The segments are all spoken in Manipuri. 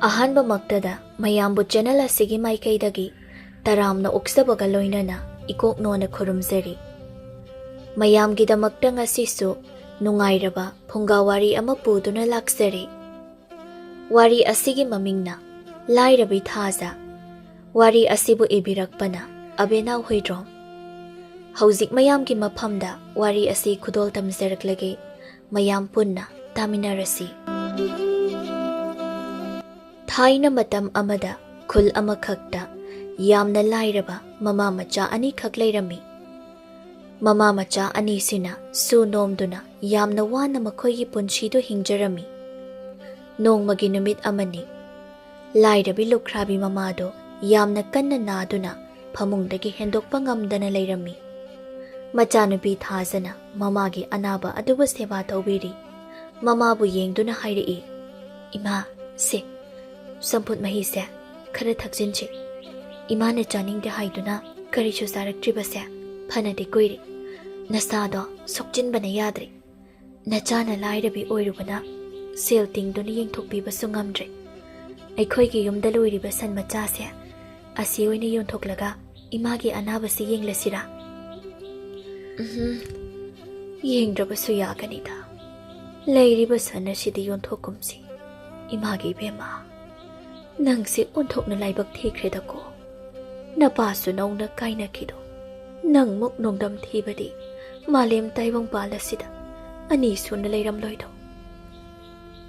ꯑꯍꯥꯟꯕ ꯃꯛꯇꯗ ꯃꯌꯥꯝꯕꯨ ꯆꯦꯅꯦꯜ ꯑꯁꯤꯒꯤ ꯃꯥꯏꯀꯩꯗꯒꯤ ꯇꯔꯥꯝꯅ ꯑꯣꯛꯆꯕꯒ ꯂꯣꯏꯅꯅ ꯏꯀꯣꯛꯅꯣꯅ ꯈꯨꯔꯨꯝꯖꯔꯤ꯫ ꯃꯌꯥꯝꯒꯤꯗꯃꯛꯇ ꯉꯁꯤꯁꯨ ꯅꯨꯡꯉꯥꯏꯔꯕ ꯐꯨꯡꯒꯥ ꯋꯥꯔꯤ ꯑꯃ ꯄꯨꯗꯨꯅ ꯂꯥꯛꯆꯔꯤ꯫ ꯋꯥꯔꯤ ꯑꯁꯤꯒꯤ ꯃꯃꯤꯡꯅ ꯂꯥꯏꯔꯕꯤ ꯊꯥꯖ꯫ ꯋꯥꯔꯤ ꯑꯁꯤꯕꯨ ꯏꯕꯤꯔꯛꯄꯅ ꯑꯕꯦꯅꯥꯎ ꯍꯨꯏꯗ꯭ꯔꯣꯝ꯫ ꯍꯧꯖꯤꯛ ꯃꯌꯥꯝꯒꯤ ꯃꯐꯝꯗ ꯋꯥꯔꯤ ꯑꯁꯤ ꯈꯨꯗꯣꯜ ꯇꯝꯖꯔꯛꯂꯒꯦ, ꯃꯌꯥꯝ ꯄꯨꯟꯅ ꯇꯥꯃꯤꯟꯅꯔꯁꯤ꯫ ꯊꯥꯏꯅ ꯃꯇꯝ ꯑꯃꯗ ꯈꯨꯜ ꯑꯃꯈꯛꯇ ꯌꯥꯝꯅ ꯂꯥꯏꯔꯕ ꯃꯃꯥ ꯃꯆꯥ ꯑꯅꯤꯈꯛ ꯂꯩꯔꯝꯃꯤ꯫ ꯃꯃꯥ ꯃꯆꯥ ꯑꯅꯤꯁꯤꯅ ꯁꯨ ꯅꯣꯝꯗꯨꯅ ꯌꯥꯝꯅ ꯋꯥꯅ ꯃꯈꯣꯏꯒꯤ ꯄꯨꯟꯁꯤꯗꯨ ꯍꯤꯡꯖꯔꯝꯃꯤ꯫ ꯅꯣꯡꯃꯒꯤ ꯅꯨꯃꯤꯠ ꯑꯃꯅꯤ, ꯂꯥꯏꯔꯕꯤ ꯂꯨꯈ꯭ꯔꯥꯕꯤ ꯃꯃꯥꯗꯣ ꯌꯥꯝꯅ ꯀꯟꯅ ꯅꯥꯗꯨꯅ ꯐꯃꯨꯡꯗꯒꯤ ꯍꯦꯟꯗꯣꯛꯄ ꯉꯝꯗꯅ ꯂꯩꯔꯝꯃꯤ꯫ ꯃꯆꯥꯅꯨꯄꯤ ꯊꯥꯖꯅ ꯃꯃꯥꯒꯤ ꯑꯅꯥꯕ ꯑꯗꯨꯕꯨ ꯁꯦꯕꯥ ꯇꯧꯕꯤꯔꯤ꯫ ꯃꯃꯥꯕꯨ ꯌꯦꯡꯗꯨꯅ ꯍꯥꯏꯔꯛꯏ, "ꯏꯃꯥ, ꯁꯦ ꯆꯝꯐꯨꯠ ꯃꯍꯤꯁꯦ ꯈꯔ ꯊꯛꯆꯤꯟꯁꯤ꯫ ꯏꯃꯥꯅ ꯆꯥꯅꯤꯡꯗꯦ ꯍꯥꯏꯗꯨꯅ ꯀꯔꯤꯁꯨ ꯆꯥꯔꯛꯇ꯭ꯔꯤꯕꯁꯦ ꯐꯅꯗꯤ ꯀꯨꯏꯔꯦ꯫ ꯅꯁꯥꯗꯣ ꯁꯣꯛꯆꯤꯟꯕꯅ ꯌꯥꯗ꯭ꯔꯦ꯫ ꯅꯆꯥꯅ ꯂꯥꯏꯔꯕꯤ ꯑꯣꯏꯔꯨꯕꯅ ꯁꯦꯜ ꯇꯤꯡꯗꯨꯅ ꯌꯦꯡꯊꯣꯛꯄꯤꯕꯁꯨ ꯉꯝꯗ꯭ꯔꯦ꯫ ꯑꯩꯈꯣꯏꯒꯤ ꯌꯨꯝꯗ ꯂꯣꯏꯔꯤꯕ ꯁꯟ ꯃꯆꯥꯁꯦ ꯑꯁꯤ ꯑꯣꯏꯅ ꯌꯣꯟꯊꯣꯛꯂꯒ ꯏꯃꯥꯒꯤ ꯑꯅꯥꯕꯁꯤ ꯌꯦꯡꯂꯁꯤꯔꯥ?" "ꯌꯦꯡꯗ꯭ꯔꯕꯁꯨ ꯌꯥꯒꯅꯤꯗ꯫ ꯂꯩꯔꯤꯕ ꯁꯟ ꯑꯁꯤꯗꯤ ꯌꯣꯟꯊꯣꯛꯀꯨꯝꯁꯤ꯫ ꯏꯃꯥꯒꯤ ꯏꯕꯦꯝꯃ, ꯅꯪꯁꯦ ꯑꯣꯟꯊꯣꯛꯅ ꯂꯥꯏꯕꯛ ꯊꯤꯈ꯭ꯔꯦꯗꯀꯣ꯫ ꯅꯄꯥꯁꯨ ꯅꯧꯅ ꯀꯥꯏꯅꯈꯤꯗꯣ꯫ ꯅꯪꯃꯨꯛ ꯅꯣꯡꯗꯝ ꯊꯤꯕꯗꯤ ꯃꯥꯂꯦꯝ ꯇꯥꯏꯕꯪꯄꯥꯜ ꯑꯁꯤꯗ ꯑꯅꯤ ꯁꯨꯅ ꯂꯩꯔꯝꯂꯣꯏꯗꯣ꯫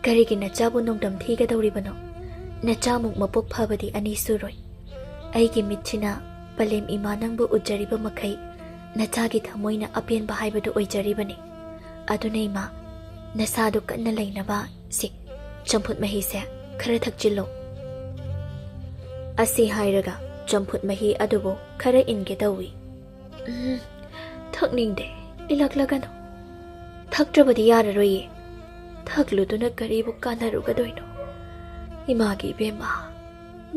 ꯀꯔꯤꯒꯤ ꯅꯆꯥꯕꯨ ꯅꯣꯡꯗꯝ ꯊꯤꯒꯗꯧꯔꯤꯕꯅꯣ? ꯅꯆꯥꯃꯨꯛ ꯃꯄꯨꯛ ꯐꯕꯗꯤ ꯑꯅꯤ ꯁꯨꯔꯣꯏ꯫ ꯑꯩꯒꯤ ꯃꯤꯠꯁꯤꯅ ꯄꯂꯦꯝ ꯏꯃꯥ ꯅꯪꯕꯨ ꯎꯖꯔꯤꯕ ꯃꯈꯩ ꯅꯆꯥꯒꯤ ꯊꯃꯣꯏꯅ ꯑꯄꯦꯟꯕ ꯍꯥꯏꯕꯗꯨ ꯑꯣꯏꯖꯔꯤꯕꯅꯤ꯫ ꯑꯗꯨꯅ ꯏꯃꯥ, ꯅꯁꯥꯗꯨ ꯀꯟꯅ ꯂꯩꯅꯕ ꯁꯤ ꯆꯝꯐꯨꯠ ꯃꯍꯤꯁꯦ ꯈꯔ ꯊꯛꯆꯤꯜꯂꯣ." ꯑꯁꯤ ꯍꯥꯏꯔꯒ ꯆꯝꯐꯨꯠ ꯃꯍꯤ ꯑꯗꯨꯕꯨ ꯈꯔ ꯏꯟꯒꯦ ꯇꯧꯏ꯫ "ꯊꯛꯅꯤꯡꯗꯦ, ꯏꯜꯂꯛꯂꯒꯅꯨ꯫ ꯊꯛꯇ꯭ꯔꯕꯗꯤ ꯌꯥꯔꯔꯣꯏꯌꯦ꯫ ꯊꯛꯂꯨꯗꯨꯅ ꯀꯔꯤꯕꯨ ꯀꯥꯟꯅꯔꯨꯒꯗꯣꯏꯅꯣ? ꯏꯃꯥꯒꯤ ꯏꯕꯦꯝꯃ,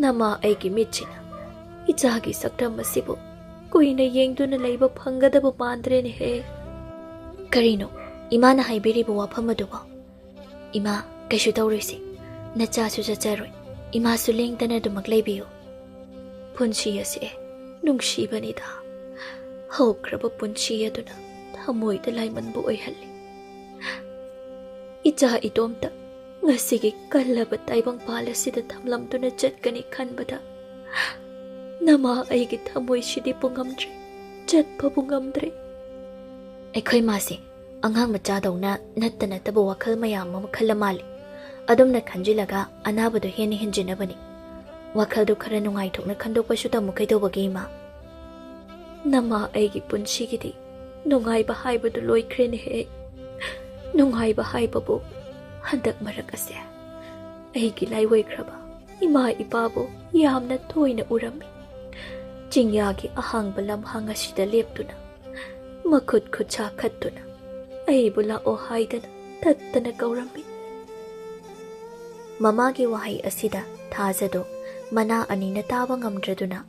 ꯅꯃꯥ ꯑꯩꯒꯤ ꯃꯤꯠꯁꯤꯅ ꯏꯆꯥꯒꯤ ꯁꯛꯇꯝ ꯑꯁꯤꯕꯨ ꯀꯨꯏꯅ ꯌꯦꯡꯗꯨꯅ ꯂꯩꯕ ꯐꯪꯒꯗꯕ ꯃꯥꯟꯗ꯭ꯔꯦꯅꯦꯍꯦ." "ꯀꯔꯤꯅꯣ ꯏꯃꯥꯅ ꯍꯥꯏꯕꯤꯔꯤꯕ ꯋꯥꯐꯝ ꯑꯗꯨꯕꯣ? ꯏꯃꯥ, ꯀꯩꯁꯨ ꯇꯧꯔꯣꯏꯁꯤ꯫ ꯅꯆꯥꯁꯨ ꯆꯠꯆꯔꯣꯏ, ꯏꯃꯥꯁꯨ ꯂꯦꯡꯗꯅ ꯑꯗꯨꯃꯛ ꯂꯩꯕꯤꯌꯨ꯫ ꯄꯨꯟꯁꯤ ꯑꯁꯤ ꯅꯨꯡꯁꯤꯕꯅꯤꯗ꯫ ꯍꯧꯈ꯭ꯔꯕ ꯄꯨꯟꯁꯤ ꯑꯗꯨꯅ ꯊꯃꯣꯏꯗ ꯂꯥꯏꯃꯟꯕꯨ ꯑꯣꯏꯍꯜꯂꯤ꯫ ꯏꯆꯥ ꯏꯇꯣꯝꯇ ꯉꯁꯤꯒꯤ ꯀꯜꯂꯕ ꯇꯥꯏꯕꯪꯄꯥꯜ ꯑꯁꯤꯗ ꯊꯝꯂꯝꯗꯨꯅ ꯆꯠꯀꯅꯤ ꯈꯟꯕꯗ ꯅꯃꯥ ꯑꯩꯒꯤ ꯊꯃꯣꯏꯁꯤꯗꯤ ꯄꯨꯉꯝꯗ꯭ꯔꯦ, ꯆꯠꯄꯕꯨ ꯉꯝꯗ꯭ꯔꯦ." ꯑꯩꯈꯣꯏ ꯃꯥꯁꯦ ꯑꯉꯥꯡ ꯃꯆꯥꯗꯧꯅ ꯅꯠꯇ ꯅꯠꯇꯕ ꯋꯥꯈꯜ ꯃꯌꯥꯝ ꯑꯃ ꯈꯜꯂ ꯃꯥꯜꯂꯤ꯫ ꯑꯗꯨꯝꯅ ꯈꯟꯖꯤꯜꯂꯒ ꯑꯅꯥꯕꯗꯨ ꯍꯦꯟꯅ ꯍꯦꯟꯖꯤꯟꯅꯕꯅꯤ꯫ ꯋꯥꯈꯜꯗꯨ ꯈꯔ ꯅꯨꯡꯉꯥꯏꯊꯣꯛꯅ ꯈꯟꯗꯣꯛꯄꯁꯨ ꯇꯝꯃꯨ ꯀꯩꯗꯧꯕꯒꯦ ꯏꯃꯥ? "ꯅꯃꯥ ꯑꯩꯒꯤ ꯄꯨꯟꯁꯤꯒꯤꯗꯤ ꯅꯨꯡꯉꯥꯏꯕ ꯍꯥꯏꯕꯗꯨ ꯂꯣꯏꯈ꯭ꯔꯦꯅꯦꯍꯦ꯫ ꯅꯨꯡꯉꯥꯏꯕ ꯍꯥꯏꯕꯕꯨ ꯍꯟꯗꯛ ꯃꯔꯛ ꯑꯁꯦ ꯑꯩꯒꯤ ꯂꯥꯏꯑꯣꯏꯈ꯭ꯔꯕ ꯏꯃꯥ ꯏꯄꯥꯕꯨ ꯌꯥꯝꯅ ꯇꯣꯏꯅ ꯎꯔꯝꯃꯤ꯫ ꯆꯤꯡꯌꯥꯒꯤ ꯑꯍꯥꯡꯕ ꯂꯝꯍꯥꯡ ꯑꯁꯤꯗ ꯂꯦꯞꯇꯨꯅ ꯃꯈꯨꯠ ꯈꯨꯠꯁꯥ ꯈꯠꯇꯨꯅ ꯑꯩꯕꯨ ꯂꯥꯛꯑꯣ ꯍꯥꯏꯗꯅ ꯇꯠꯇꯅ ꯀꯧꯔꯝꯃꯤ." ꯃꯃꯥꯒꯤ ꯋꯥꯍꯩ ꯑꯁꯤꯗ ꯊꯥꯖꯗꯣ ꯃꯅꯥ ꯑꯅꯤꯅ ꯇꯥꯕ ꯉꯝꯗ꯭ꯔꯗꯨꯅ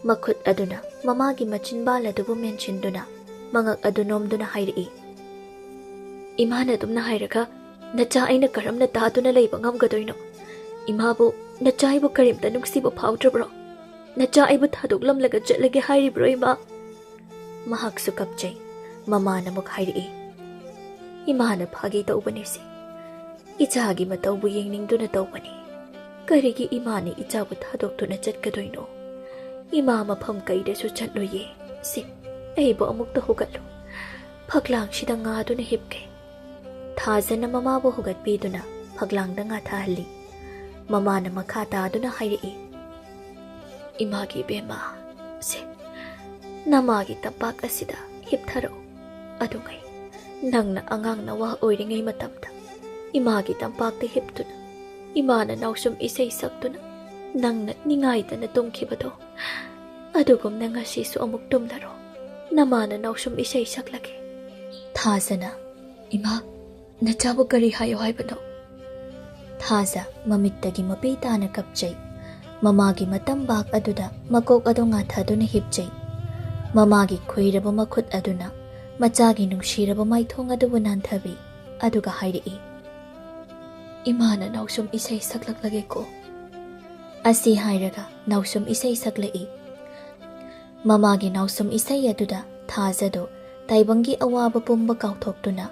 ꯃꯈꯨꯠ ꯑꯗꯨꯅ ꯃꯃꯥꯒꯤ ꯃꯆꯤꯟꯕꯥꯜ ꯑꯗꯨꯕꯨ ꯃꯦꯟꯁꯤꯟꯗꯨꯅ ꯃꯉꯛ ꯑꯗꯨ ꯅꯣꯝꯗꯨꯅ ꯍꯥꯏꯔꯛꯏ, "ꯏꯃꯥꯅ ꯑꯗꯨꯝꯅ ꯍꯥꯏꯔꯒ ꯅꯆꯥ ꯑꯩꯅ ꯀꯔꯝꯅ ꯇꯥꯗꯨꯅ ꯂꯩꯕ ꯉꯝꯒꯗꯣꯏꯅꯣ? ꯏꯃꯥꯕꯨ ꯅꯆꯥ ꯑꯩꯕꯨ ꯀꯔꯤꯝꯇ ꯅꯨꯡꯁꯤꯕ ꯐꯥꯎꯗ꯭ꯔꯕ꯭ꯔꯣ? ꯅꯆꯥ ꯑꯩꯕꯨ ꯊꯥꯗꯣꯛꯂꯝꯂꯒ ꯆꯠꯂꯒꯦ ꯍꯥꯏꯔꯤꯕ꯭ꯔꯣ ꯏꯃꯥ?" ꯃꯍꯥꯛꯁꯨ ꯀꯞꯆꯩ꯫ ꯃꯃꯥꯅ ꯑꯃꯨꯛ ꯍꯥꯏꯔꯛꯏ, "ꯏꯃꯥꯅ ꯐꯥꯒꯤ ꯇꯧꯕꯅꯤꯁꯦ꯫ ꯏꯆꯥꯒꯤ ꯃꯇꯧꯕꯨ ꯌꯦꯡꯅꯤꯡꯗꯨꯅ ꯇꯧꯕꯅꯤ꯫ ꯀꯔꯤꯒꯤ ꯏꯃꯥꯅ ꯏꯆꯥꯕꯨ ꯊꯥꯗꯣꯛꯇꯨꯅ ꯆꯠꯀꯗꯣꯏꯅꯣ? ꯏꯃꯥ ꯃꯐꯝ ꯀꯩꯗꯁꯨ ꯆꯠꯂꯣꯏꯌꯦ꯫ ꯁꯤ ꯑꯩꯕꯨ ꯑꯃꯨꯛꯇ ꯍꯧꯒꯠꯂꯨ꯫ ꯐꯛꯂꯥꯡꯁꯤꯗ ꯉꯥꯗꯨꯅ ꯍꯤꯞꯀꯦ." ꯊꯥꯖꯅ ꯃꯃꯥꯕꯨ ꯍꯧꯒꯠꯄꯤꯗꯨꯅ ꯐꯛꯂꯥꯡꯗ ꯉꯥꯊꯍꯜꯂꯤ꯫ ꯃꯃꯥꯅ ꯃꯈꯥ ꯇꯥꯗꯨꯅ ꯍꯥꯏꯔꯛꯏ, "ꯏꯃꯥꯒꯤ ꯏꯕꯦꯝꯃ, ꯁꯦ ꯅꯃꯥꯒꯤ ꯇꯝꯄꯥꯛ ꯑꯁꯤꯗ ꯍꯤꯞꯊꯔꯛꯎ꯫ ꯑꯗꯨꯒꯩ ꯅꯪꯅ ꯑꯉꯥꯡ ꯅꯋꯥ ꯑꯣꯏꯔꯤꯉꯩ ꯃꯇꯝꯗ ꯏꯃꯥꯒꯤ ꯇꯝꯄꯥꯛꯇ ꯍꯤꯞꯇꯨꯅ ꯏꯃꯥꯅ ꯅꯥꯎꯁꯨꯝ ꯏꯁꯩ ꯁꯛꯇꯨꯅ ꯅꯪꯅ ꯅꯤꯡꯉꯥꯏꯇꯅ ꯇꯨꯝꯈꯤꯕꯗꯣ ꯑꯗꯨꯒꯨꯝꯅ ꯉꯁꯤꯁꯨ ꯑꯃꯨꯛ ꯇꯨꯝꯂꯔꯣ꯫ ꯅꯃꯥꯅ ꯅꯥꯎꯁꯨꯝ ꯏꯁꯩ ꯁꯛꯂꯒꯦ." ꯊꯥꯖꯅ, "ꯏꯃꯥ, ꯅꯆꯥꯕꯨ ꯀꯔꯤ ꯍꯥꯏꯌꯣ ꯍꯥꯏꯕꯅꯣ?" ꯊꯥꯖ ꯃꯃꯤꯠꯇꯒꯤ ꯃꯄꯤ ꯇꯥꯅ ꯀꯞꯆꯩ꯫ ꯃꯃꯥꯒꯤ ꯃꯇꯝꯕꯥꯛ ꯑꯗꯨꯗ ꯃꯀꯣꯛ ꯑꯗꯨ ꯉꯥꯊꯗꯨꯅ ꯍꯤꯞꯆꯩ꯫ ꯃꯃꯥꯒꯤ ꯈꯨꯏꯔꯕ ꯃꯈꯨꯠ ꯑꯗꯨꯅ ꯃꯆꯥꯒꯤ ꯅꯨꯡꯁꯤꯔꯕ ꯃꯥꯏꯊꯣꯡ ꯑꯗꯨꯕꯨ ꯅꯥꯟꯊꯕꯤ ꯑꯗꯨꯒ ꯍꯥꯏꯔꯛꯏ, "ꯏꯃꯥꯅ ꯅꯥꯎꯁꯨꯝ ꯏꯁꯩ ꯁꯛꯂꯛꯂꯒꯦꯀꯣ꯫ ꯑꯁꯤ ꯍꯥꯏꯔꯒ ꯅꯥꯎꯁꯨꯝ ꯏꯁꯩ ꯁꯛꯂꯛꯏ꯫ ꯃꯃꯥꯒꯤ ꯅꯥꯎꯁꯨꯝ ꯏꯁꯩ ꯑꯗꯨꯗ ꯊꯥꯖꯗꯣ ꯇꯥꯏꯕꯪꯒꯤ ꯑꯋꯥꯕ ꯄꯨꯝꯕ ꯀꯥꯎꯊꯣꯛꯇꯨꯅ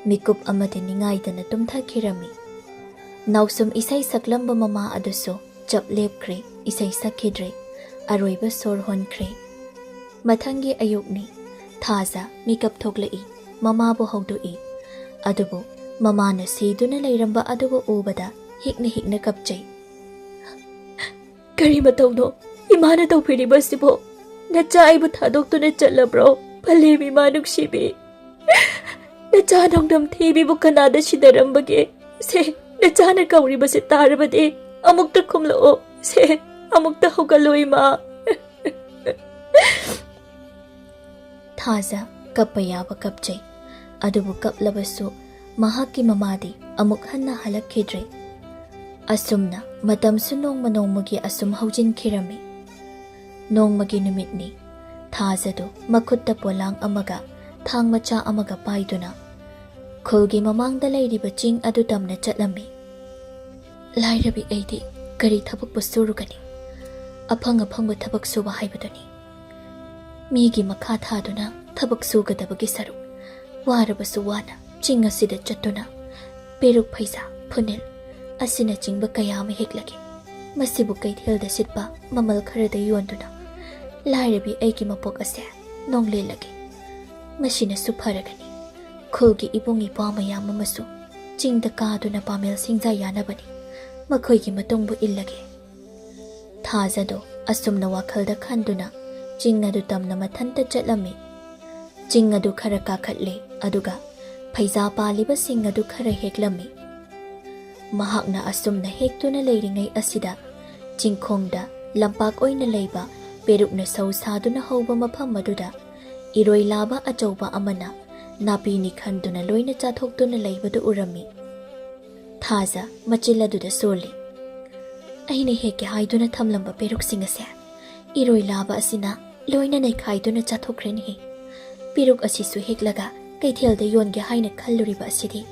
ꯃꯤꯀꯨꯞ ꯑꯃꯗꯤ ꯅꯤꯡꯉꯥꯏꯗꯅ ꯇꯨꯝꯊꯈꯤꯔꯝꯃꯤ꯫ ꯅꯥꯎꯁꯨꯝ ꯏꯁꯩ ꯁꯛꯂꯝꯕ ꯃꯃꯥ ꯑꯗꯨꯁꯨ ꯆꯞ ꯂꯦꯞꯈ꯭ꯔꯦ, ꯏꯁꯩ ꯁꯛꯈꯤꯗ꯭ꯔꯦ, ꯑꯔꯣꯏꯕ ꯁꯣꯔ ꯍꯣꯟꯈ꯭ꯔꯦ꯫ ꯃꯊꯪꯒꯤ ꯑꯌꯨꯛꯅꯤ, ꯊꯥꯖ ꯃꯤꯀꯞ ꯊꯣꯛꯂꯛꯏ, ꯃꯃꯥꯕꯨ ꯍꯧꯗꯣꯛꯏ꯫ ꯑꯗꯨꯕꯨ ꯃꯃꯥꯅ ꯁꯤꯗꯨꯅ ꯂꯩꯔꯝꯕ ꯑꯗꯨꯕꯨ ꯎꯕꯗ ꯍꯤꯛꯅ ꯍꯤꯛꯅ ꯀꯞꯆꯩ꯫ "ꯀꯔꯤ ꯃꯇꯧꯅꯣ ꯏꯃꯥꯅ ꯇꯧꯕꯤꯔꯤꯕꯁꯤꯕꯣ? ꯅꯆꯥ ꯑꯩꯕꯨ ꯊꯥꯗꯣꯛꯇꯨꯅ ꯆꯠꯂꯕ꯭ꯔꯣ? ꯐꯜꯂꯦꯝ ꯏꯃꯥ ꯅꯨꯡꯁꯤꯕꯤ, ꯅꯆꯥ ꯅꯣꯡꯗꯝ ꯊꯤꯕꯤꯕꯨ ꯀꯅꯥꯗ ꯁꯤꯟꯅꯔꯝꯕꯒꯦ? ꯁꯦ, ꯅꯆꯥꯅ ꯀꯧꯔꯤꯕꯁꯦ ꯇꯥꯔꯕꯗꯤ ꯑꯃꯨꯛꯇ ꯈꯨꯝꯂꯛꯑꯣ, ꯁꯦ, ꯑꯃꯨꯛꯇ ꯍꯧꯒꯠꯂꯣ ꯏꯃꯥ." ꯊꯥꯖ ꯀꯞꯄ ꯌꯥꯕ ꯀꯞꯆꯩ, ꯑꯗꯨꯕꯨ ꯀꯞꯂꯕꯁꯨ ꯃꯍꯥꯛꯀꯤ ꯃꯃꯥꯗꯤ ꯑꯃꯨꯛ ꯍꯟꯅ ꯍꯜꯂꯛꯈꯤꯗ꯭ꯔꯦ꯫ ꯑꯁꯨꯝꯅ ꯃꯇꯝꯁꯨ ꯅꯣꯡꯃ ꯅꯣꯡꯃꯒꯤ ꯑꯁꯨꯝ ꯍꯧꯖꯤꯟꯈꯤꯔꯝꯃꯤ꯫ ꯅꯣꯡꯃꯒꯤ ꯅꯨꯃꯤꯠꯅꯤ, ꯊꯥꯖꯗꯨ ꯃꯈꯨꯠꯇ ꯄꯣꯂꯥꯡ ꯑꯃꯒ ꯊꯥꯡ ꯃꯆꯥ ꯑꯃꯒ ꯄꯥꯏꯗꯨꯅ ꯈꯨꯜꯒꯤ ꯃꯃꯥꯡꯗ ꯂꯩꯔꯤꯕ ꯆꯤꯡ ꯑꯗꯨ ꯇꯝꯅ ꯆꯠꯂꯝꯃꯤ꯫ "ꯂꯥꯏꯔꯕꯤ ꯑꯩꯗꯤ ꯀꯔꯤ ꯊꯕꯛꯄꯨ ꯁꯨꯔꯨꯒꯅꯤ? ꯑꯐꯪ ꯑꯐꯪꯕ ꯊꯕꯛ ꯁꯨꯕ ꯍꯥꯏꯕꯗꯨꯅꯤ꯫ ꯃꯤꯒꯤ ꯃꯈꯥ ꯊꯥꯗꯨꯅ ꯊꯕꯛ ꯁꯨꯒꯗꯕꯒꯤ ꯁꯔꯨꯛ ꯋꯥꯔꯕꯁꯨ ꯋꯥꯅ ꯆꯤꯡ ꯑꯁꯤꯗ ꯆꯠꯇꯨꯅ ꯄꯦꯔꯨꯛ ꯐꯩꯖꯥ, ꯐꯨꯅꯤꯜ ꯑꯁꯤꯅꯆꯤꯡꯕ ꯀꯌꯥ ꯑꯃ ꯍꯦꯛꯂꯒꯦ꯫ ꯃꯁꯤꯕꯨ ꯀꯩꯊꯦꯜꯗ ꯁꯤꯠꯄ ꯃꯃꯜ ꯈꯔꯗ ꯌꯣꯟꯗꯨꯅ ꯂꯥꯏꯔꯕꯤ ꯑꯩꯒꯤ ꯃꯄꯣꯛ ꯑꯁꯦ ꯅꯣꯡꯂꯦꯜꯂꯒꯦ꯫ ꯃꯁꯤꯅꯁꯨ ꯐꯔꯒꯅꯤ꯫ ꯈꯨꯜꯒꯤ ꯏꯕꯨꯡ ꯏꯄ꯭ꯋꯥ ꯃꯌꯥꯝ ꯑꯃꯁꯨ ꯆꯤꯡꯗ ꯀꯥꯗꯨꯅ ꯄꯥꯃꯦꯜ ꯁꯤꯡꯖꯥ ꯌꯥꯅꯕꯅꯤ, ꯃꯈꯣꯏꯒꯤ ꯃꯇꯨꯡꯕꯨ ꯏꯜꯂꯒꯦ." ꯊꯥꯖꯗꯣ ꯑꯁꯨꯝꯅ ꯋꯥꯈꯜꯗ ꯈꯟꯗꯨꯅ ꯆꯤꯡ ꯑꯗꯨ ꯇꯝꯅ ꯃꯊꯟꯇ ꯆꯠꯂꯝꯃꯤ꯫ ꯆꯤꯡ ꯑꯗꯨ ꯈꯔ ꯀꯥꯈꯠꯂꯦ, ꯑꯗꯨꯒ ꯐꯩꯖꯥ ꯄꯥꯜꯂꯤꯕꯁꯤꯡ ꯑꯗꯨ ꯈꯔ ꯍꯦꯛꯂꯝꯃꯤ꯫ ꯃꯍꯥꯛꯅ ꯑꯁꯨꯝꯅ ꯍꯦꯛꯇꯨꯅ ꯂꯩꯔꯤꯉꯩ ꯑꯁꯤꯗ ꯆꯤꯡꯈꯣꯡꯗ ꯂꯝꯄꯥꯛ ꯑꯣꯏꯅ ꯂꯩꯕ ꯄꯦꯔꯨꯛꯅ ꯁꯧ ꯁꯥꯗꯨꯅ ꯍꯧꯕ ꯃꯐꯝ ꯑꯗꯨꯗ ꯏꯔꯣꯏ ꯂꯥꯕ ꯑꯆꯧꯕ ꯑꯃꯅ ꯅꯥꯄꯤꯅꯤ ꯈꯟꯗꯨꯅ ꯂꯣꯏꯅ ꯆꯥꯊꯣꯛꯇꯨꯅ ꯂꯩꯕꯗꯨ ꯎꯔꯝꯃꯤ꯫ ꯊꯥꯖ ꯃꯆꯤꯜ ꯑꯗꯨꯗ ꯁꯣꯜꯂꯤ꯫ "ꯑꯩꯅ ꯍꯦꯛꯀꯦ ꯍꯥꯏꯗꯨꯅ ꯊꯝꯂꯝꯕ ꯄꯦꯔꯨꯛꯁꯤꯡ ꯑꯁꯦ ꯏꯔꯣꯏ ꯂꯥꯕ ꯑꯁꯤꯅ ꯂꯣꯏꯅ ꯅꯩꯈꯥꯏꯗꯨꯅ ꯆꯥꯊꯣꯛꯈ꯭ꯔꯦꯅꯦꯍꯦ꯫ ꯄꯦꯔꯨꯛ ꯑꯁꯤꯁꯨ ꯍꯦꯛꯂꯒ ꯀꯩꯊꯦꯜꯗ ꯌꯣꯟꯒꯦ ꯍꯥꯏꯅ ꯈꯜꯂꯨꯔꯤꯕ ꯑꯁꯤꯗꯤ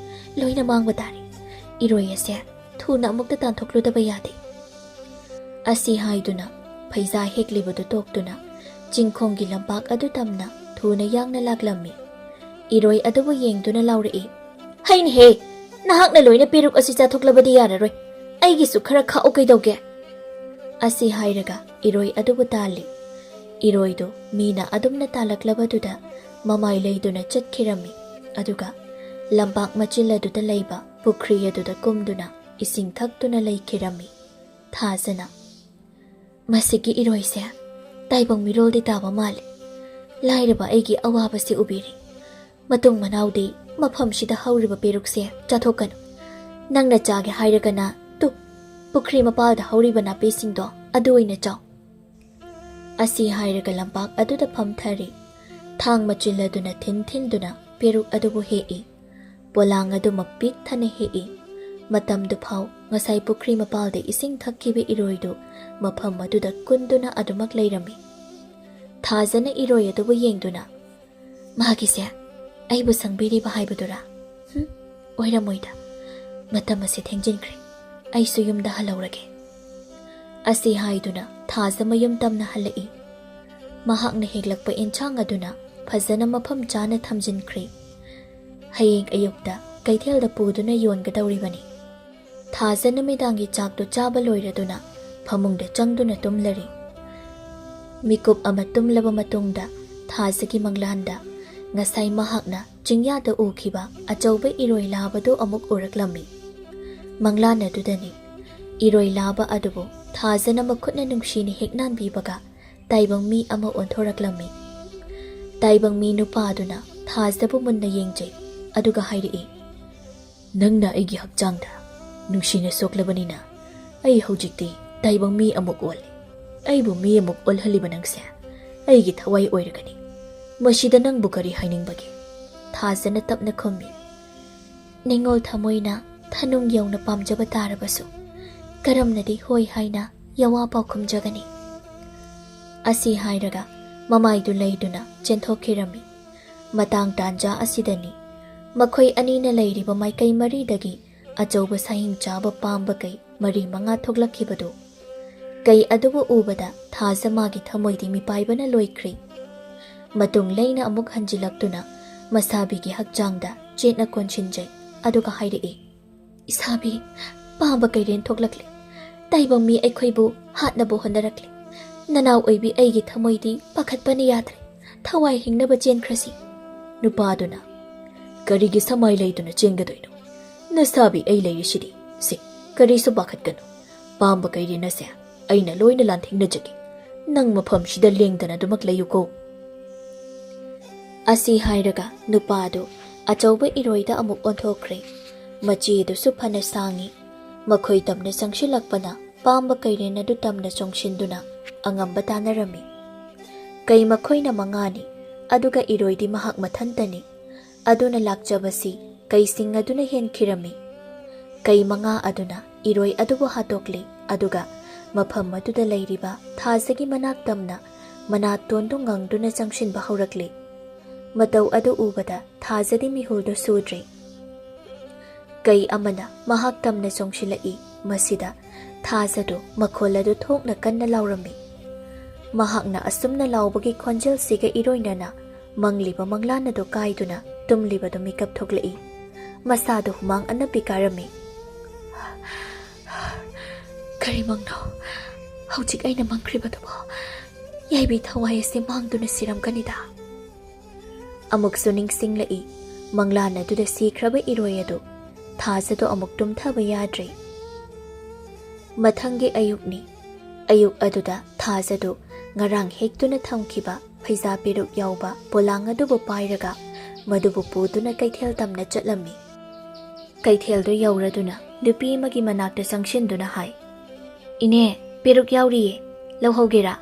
ꯂꯣꯏꯅ ꯃꯥꯡꯕ ꯇꯥꯔꯦ꯫ ꯏꯔꯣꯏ ꯑꯁꯦ ꯊꯨꯅ ꯑꯃꯨꯛꯇ ꯇꯥꯟꯊꯣꯛꯂꯨꯗꯕ ꯌꯥꯗꯦ." ꯑꯁꯤ ꯍꯥꯏꯗꯨꯅ ꯐꯩꯖꯥ ꯍꯦꯛꯂꯤꯕꯗꯨ ꯇꯣꯛꯇꯨꯅ ꯆꯤꯡꯈꯣꯡꯒꯤ ꯂꯝꯄꯥꯛ ꯑꯗꯨ ꯇꯝꯅ ꯊꯨꯅ ꯌꯥꯡꯅ ꯂꯥꯛꯂꯝꯃꯤ꯫ ꯏꯔꯣꯏ ꯑꯗꯨꯕꯨ ꯌꯦꯡꯗꯨꯅ ꯂꯥꯎꯔꯛꯏ, "ꯍꯩꯅꯦꯍꯦ, ꯅꯍꯥꯛꯅ ꯂꯣꯏꯅ ꯄꯦꯔꯨꯛ ꯑꯁꯤ ꯆꯥꯊꯣꯛꯂꯕꯗꯤ ꯌꯥꯔꯔꯣꯏ, ꯑꯩꯒꯤꯁꯨ ꯈꯔ ꯈꯥꯛꯎ ꯀꯩꯗꯧꯒꯦ?" ꯑꯁꯤ ꯍꯥꯏꯔꯒ ꯏꯔꯣꯏ ꯑꯗꯨꯕꯨ ꯇꯥꯜꯂꯤ꯫ ꯏꯔꯣꯏꯗꯨ ꯃꯤꯅ ꯑꯗꯨꯝꯅ ꯇꯥꯜꯂꯛꯂꯕꯗꯨꯗ ꯃꯃꯥꯏ ꯂꯩꯗꯨꯅ ꯆꯠꯈꯤꯔꯝꯃꯤ, ꯑꯗꯨꯒ ꯂꯝꯄꯥꯛ ꯃꯆꯤꯜ ꯑꯗꯨꯗ ꯂꯩꯕ ꯄꯨꯈ꯭ꯔꯤ ꯑꯗꯨꯗ ꯀꯨꯝꯗꯨꯅ ꯏꯁꯤꯡ ꯊꯛꯇꯨꯅ ꯂꯩꯈꯤꯔꯝꯃꯤ꯫ ꯊꯥꯖꯅ, "ꯃꯁꯤꯒꯤ ꯏꯔꯣꯏꯁꯦ ꯇꯥꯏꯕꯪ ꯃꯤꯔꯣꯜꯗꯤ ꯇꯥꯕ ꯃꯥꯜꯂꯤ꯫ ꯂꯥꯏꯔꯕ ꯑꯩꯒꯤ ꯑꯋꯥꯕꯁꯤ ꯎꯕꯤꯔꯤ꯫ ꯃꯇꯨꯡ ꯃꯅꯥꯎꯗꯤ ꯃꯐꯝꯁꯤꯗ ꯍꯧꯔꯤꯕ ꯄꯦꯔꯨꯛꯁꯦ ꯆꯥꯊꯣꯛꯀꯅꯨ꯫ ꯅꯪꯅ ꯆꯥꯒꯦ ꯍꯥꯏꯔꯒꯅ ꯄꯨꯈ꯭ꯔꯤ ꯃꯄꯥꯜꯗ ꯍꯧꯔꯤꯕ ꯅꯥꯄꯤꯁꯤꯡꯗꯣ ꯑꯗꯨ ꯑꯣꯏꯅ ꯆꯥꯎ." ꯑꯁꯤ ꯍꯥꯏꯔꯒ ꯂꯝꯄꯥꯛ ꯑꯗꯨꯗ ꯐꯝꯊꯔꯤ꯫ ꯊꯥꯡ ꯃꯆꯤꯜ ꯑꯗꯨꯅ ꯊꯤꯟꯗꯨꯅ ꯄꯦꯔꯨꯛ ꯑꯗꯨꯕꯨ ꯍꯦꯛꯏ꯫ ꯄꯣꯂꯥꯡ ꯑꯗꯨꯃꯛ ꯄꯤꯛ ꯊꯟꯅ ꯍꯦꯛꯏ꯫ ꯃꯇꯝꯗꯨ ꯐꯥꯎ ꯉꯁꯥꯏ ꯄꯨꯈ꯭ꯔꯤ ꯃꯄꯥꯜꯗ ꯏꯁꯤꯡ ꯊꯛꯈꯤꯕ ꯏꯔꯣꯏꯗꯨ ꯃꯐꯝ ꯑꯗꯨꯗ ꯀꯨꯟꯗꯨꯅ ꯑꯗꯨꯃꯛ ꯂꯩꯔꯝꯃꯤ꯫ ꯊꯥꯖꯅ ꯏꯔꯣꯏ ꯑꯗꯨꯕꯨ ꯌꯦꯡꯗꯨꯅ, "ꯃꯥꯒꯤꯁꯦ ꯑꯩꯕꯨ ꯁꯪꯕꯤꯔꯤꯕ ꯍꯥꯏꯕꯗꯨꯔꯥ? ꯑꯣꯏꯔꯝꯃꯣꯏꯗ꯫ ꯃꯇꯝ ꯑꯁꯤ ꯊꯦꯡꯖꯤꯟꯈ꯭ꯔꯦ, ꯑꯩꯁꯨ ꯌꯨꯝꯗ ꯍꯜꯂꯧꯔꯒꯦ." ꯑꯁꯤ ꯍꯥꯏꯗꯨꯅ ꯊꯥꯖ ꯃꯌꯨꯝ ꯇꯝꯅ ꯍꯜꯂꯛꯏ꯫ ꯃꯍꯥꯛꯅ ꯍꯦꯛꯂꯛꯄ ꯏꯟꯁꯥꯡ ꯑꯗꯨꯅ ꯐꯖꯅ ꯃꯐꯝ ꯆꯥꯅ ꯊꯝꯖꯤꯟꯈ꯭ꯔꯦ꯫ ꯍꯌꯦꯡ ꯑꯌꯨꯛꯇ ꯀꯩꯊꯦꯜꯗ ꯄꯨꯗꯨꯅ ꯌꯣꯟꯒꯗꯧꯔꯤꯕꯅꯤ꯫ ꯊꯥꯖ ꯅꯨꯃꯤꯗꯥꯡꯒꯤ ꯆꯥꯛꯇꯨ ꯆꯥꯕ ꯂꯣꯏꯔꯗꯨꯅ ꯐꯃꯨꯡꯗ ꯆꯪꯗꯨꯅ ꯇꯨꯝꯂꯔꯤ꯫ ꯃꯤꯀꯨꯞ ꯑꯃ ꯇꯨꯝꯂꯕ ꯃꯇꯨꯡꯗ ꯊꯥꯖꯒꯤ ꯃꯪꯂꯥꯟꯗ ꯉꯁꯥꯏ ꯃꯍꯥꯛꯅ ꯆꯤꯡꯌꯥꯗ ꯎꯈꯤꯕ ꯑꯆꯧꯕ ꯏꯔꯣꯏ ꯂꯥꯕꯗꯨ ꯑꯃꯨꯛ ꯎꯔꯛꯂꯝꯃꯤ꯫ ꯃꯪꯂꯥꯟ ꯑꯗꯨꯗꯅꯤ ꯏꯔꯣꯏ ꯂꯥꯕ ꯑꯗꯨꯕꯨ ꯊꯥꯖꯅ ꯃꯈꯨꯠꯅ ꯅꯨꯡꯁꯤꯅ ꯍꯦꯛꯅꯥꯟꯕꯤꯕꯒ ꯇꯥꯏꯕꯪ ꯃꯤ ꯑꯃ ꯑꯣꯟꯊꯣꯔꯛꯂꯝꯃꯤ꯫ ꯇꯥꯏꯕꯪ ꯃꯤ ꯅꯨꯄꯥꯗꯨꯅ ꯊꯥꯖꯕꯨ मुन्ना येंजै अदुगा हाइरई नंगना अꯩꯒꯤ हक्चांगदा नुंगसिना सोक्लबनिना अई हौजिक्ति ताइबंग मी अमुक ओल अईबु मी अमुक ओलहलिबा नंगसे अईगी थवाई ओइरगनी मसिदा नंगबु करी हाइनिंगबगे थाजना तपना खुम्मी निंगोल थमोइना थनुंग यौना पामजबा तारबसु करमनदी होय हाइना यवा पाउ खुमजगनी असि हाइरगा ममाइदु लैदुना चेंथोखिरमी मतंग तांजा असिदनी मखोई अनीना लैरिबा माइकई मरीदगी अचौबा साहिंग चाबा पांबा कई मरी मंगा थोगलखिबदु Kay adubu ubada Thaja magi thamoidi mipaibana loikri. Matung leina amuk hanjilaktuna masabigi hakjangda chetna konshinjay aduga hairei. Isabi pamba kairen thoklakli. Taibang mi aikhoibu hatnabu hondarakli. Nanaw oibi aigi thamoidi pakhatpani yadre. Thawai hingnaba chenkrasi. Nupaduna karigi samai leiduna chengadoino. Nasabi ai leirishidi. Si karisu bakhatkanu. Pamba kairena se aina loina lanthingna-jagi. Nang mafamsida lengdana dumak layuko. Asi hairaga nupado achauba iroida amuk onthokre. Machidusu phana sangi. Makhoi tamna sangshilakpana pamba kairena du tamna chongshinduna angamba tanarami. Kay makhoina mangani aduga iroidi mahak mathantani. Aduna lakchabasi kay sing aduna henkhirami. Kay manga aduna iroi adubu hatokli aduga mafam aduda leiriba Thajagi manak tamna manatondu ngangduna changshinba haurakli. Matau adu ubada Thajadi mihuldo sudri. Kay amana mahak tamna chongshilai masida Thajadu makholadu thokna kanna laurami. Mahakna asumna laubagi khonjel siga iroinana mangliba manglana do kaiduna tumliba do mikap thoklai. Masado humang anapi karami. Kari mangno haujik aina mangkribadabo yaibi thawai ase mangduna siram kanida. Amuk suning singlai manglana duda sikraba iroyado Thajado amuk tumthaba yadre. Mathangi ayukni ayuk aduda Thajado ngarang hektuna thamkiba phaija peruk yauba polang adubu pairaga madubu puduna kaithel tamna chatlami. Kaithel do yauraduna nupi magi manakta sangshinduna hai. Ine peruk yauriye lohogera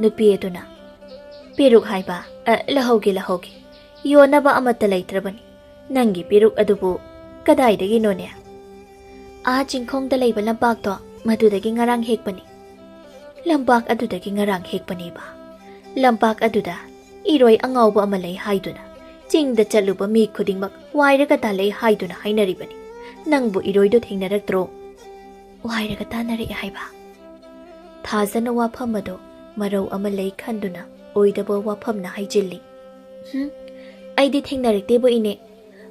nupi eduna. Peruk haiba lahoge yonaba amata laitrabani. Nangi peruk adubu kadaidagi none. Chingkhongda leiba lampakto madudagi ngarang hekpani. Lampak adudagi ngarang hekpani ba. Lampak aduda iroi angauba amalai haiduna. Chingda chaluba mi khudingmak wairaga talai haiduna hainaribani. Nangbu iroido thingnaraktro. Wairaga tanari haiba. Thajana wafamado marau amalai khanduna oidaba wafamna haijilli. Aidi thingnaraktebu ine.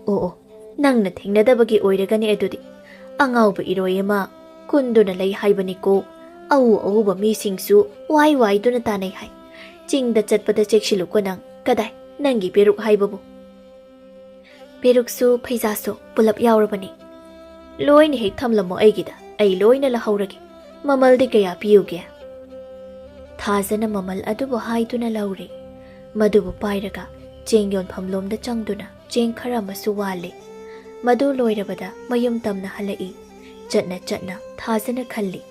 Oo nangna thingnadabagi oiragani adudi. Angauba iroi ama kunduna lai haibani ko. Auba misingsu wai duna tanai hai. Chingda chatpada chekshiluko nang kadai nangi peruk haibabu. Peruksu phaijasu pulap yaurabani. Loina hek thamlamo aigida ai loina lahauragi. Mamaldi kaya piyuge. Thajana mamal adubu haiduna lauri. Madubu pairaga cheng yonphamlomda changduna cheng khara masu wale. Madu loirabada mayum tamna halai. Chatna Thajana khalli.